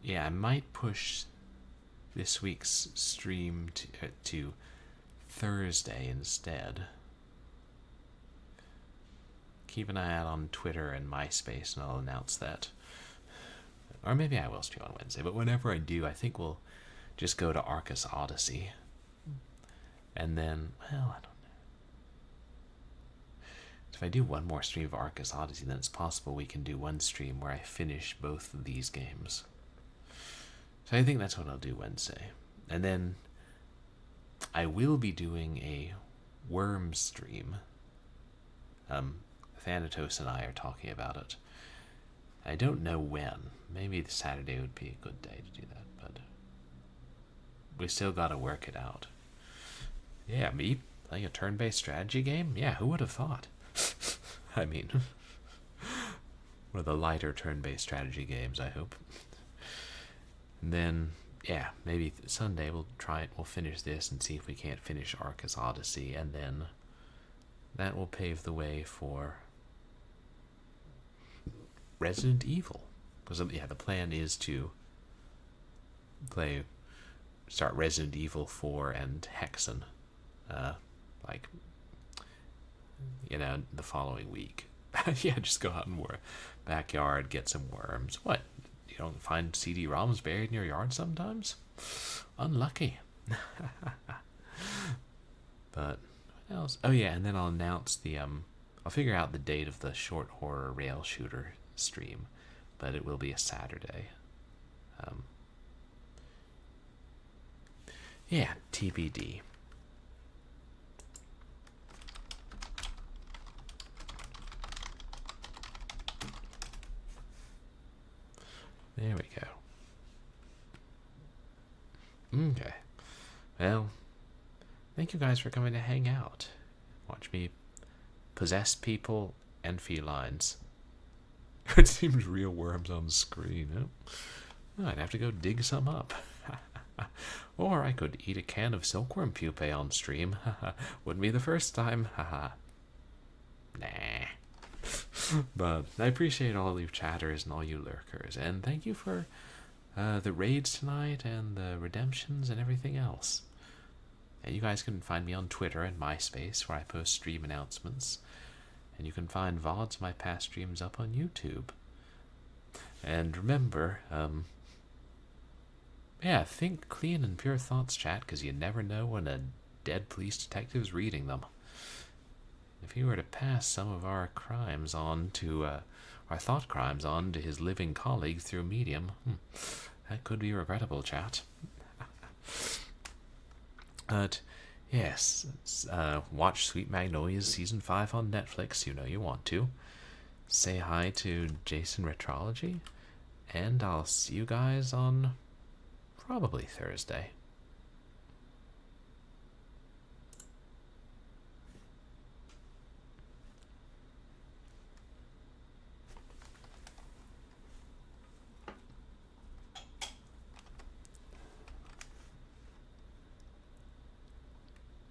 Yeah, I might push this week's stream to Thursday instead. Keep an eye out on Twitter and MySpace and I'll announce that. Or maybe I will stream on Wednesday, but whenever I do, I think we'll just go to Arcus Odyssey. And then, well, I don't know. If I do one more stream of Arcus Odyssey, then it's possible we can do one stream where I finish both of these games. So I think that's what I'll do Wednesday. And then I will be doing a Worm stream. Thanatos and I are talking about it. I don't know when. Maybe Saturday would be a good day to do that, but we still gotta work it out. Yeah, me playing a turn-based strategy game? Yeah, who would have thought? I mean, one of the lighter turn-based strategy games, I hope. And then, yeah, maybe Sunday we'll try it. We'll finish this and see if we can't finish Arcus Odyssey, and then that will pave the way for Resident Evil. Because, yeah, the plan is to start Resident Evil 4 and Hexen, like, you know, the following week. Yeah, just go out in backyard, get some worms. What? You don't find CD-ROMs buried in your yard sometimes? Unlucky. But what else? Oh yeah, and then I'll announce the I'll figure out the date of the short horror rail shooter stream, but it will be a Saturday. Yeah, TBD. There we go. Okay. Well, thank you guys for coming to hang out. Watch me possess people and felines. It seems real worms on the screen. Oh, I'd have to go dig some up. Or I could eat a can of silkworm pupae on stream. Wouldn't be the first time. Nah. But I appreciate all you chatters and all you lurkers. And thank you for the raids tonight and the redemptions and everything else. And you guys can find me on Twitter and MySpace, where I post stream announcements. And you can find VODs of my past streams up on YouTube. And remember, yeah, think clean and pure thoughts, chat, because you never know when a dead police detective's reading them. If he were to pass some of our crimes on to, our thought crimes on to his living colleague through Medium, that could be regrettable, chat. But, yes, watch Sweet Magnolias Season 5 on Netflix, you know you want to. Say hi to Jason Retrology, and I'll see you guys on probably Thursday.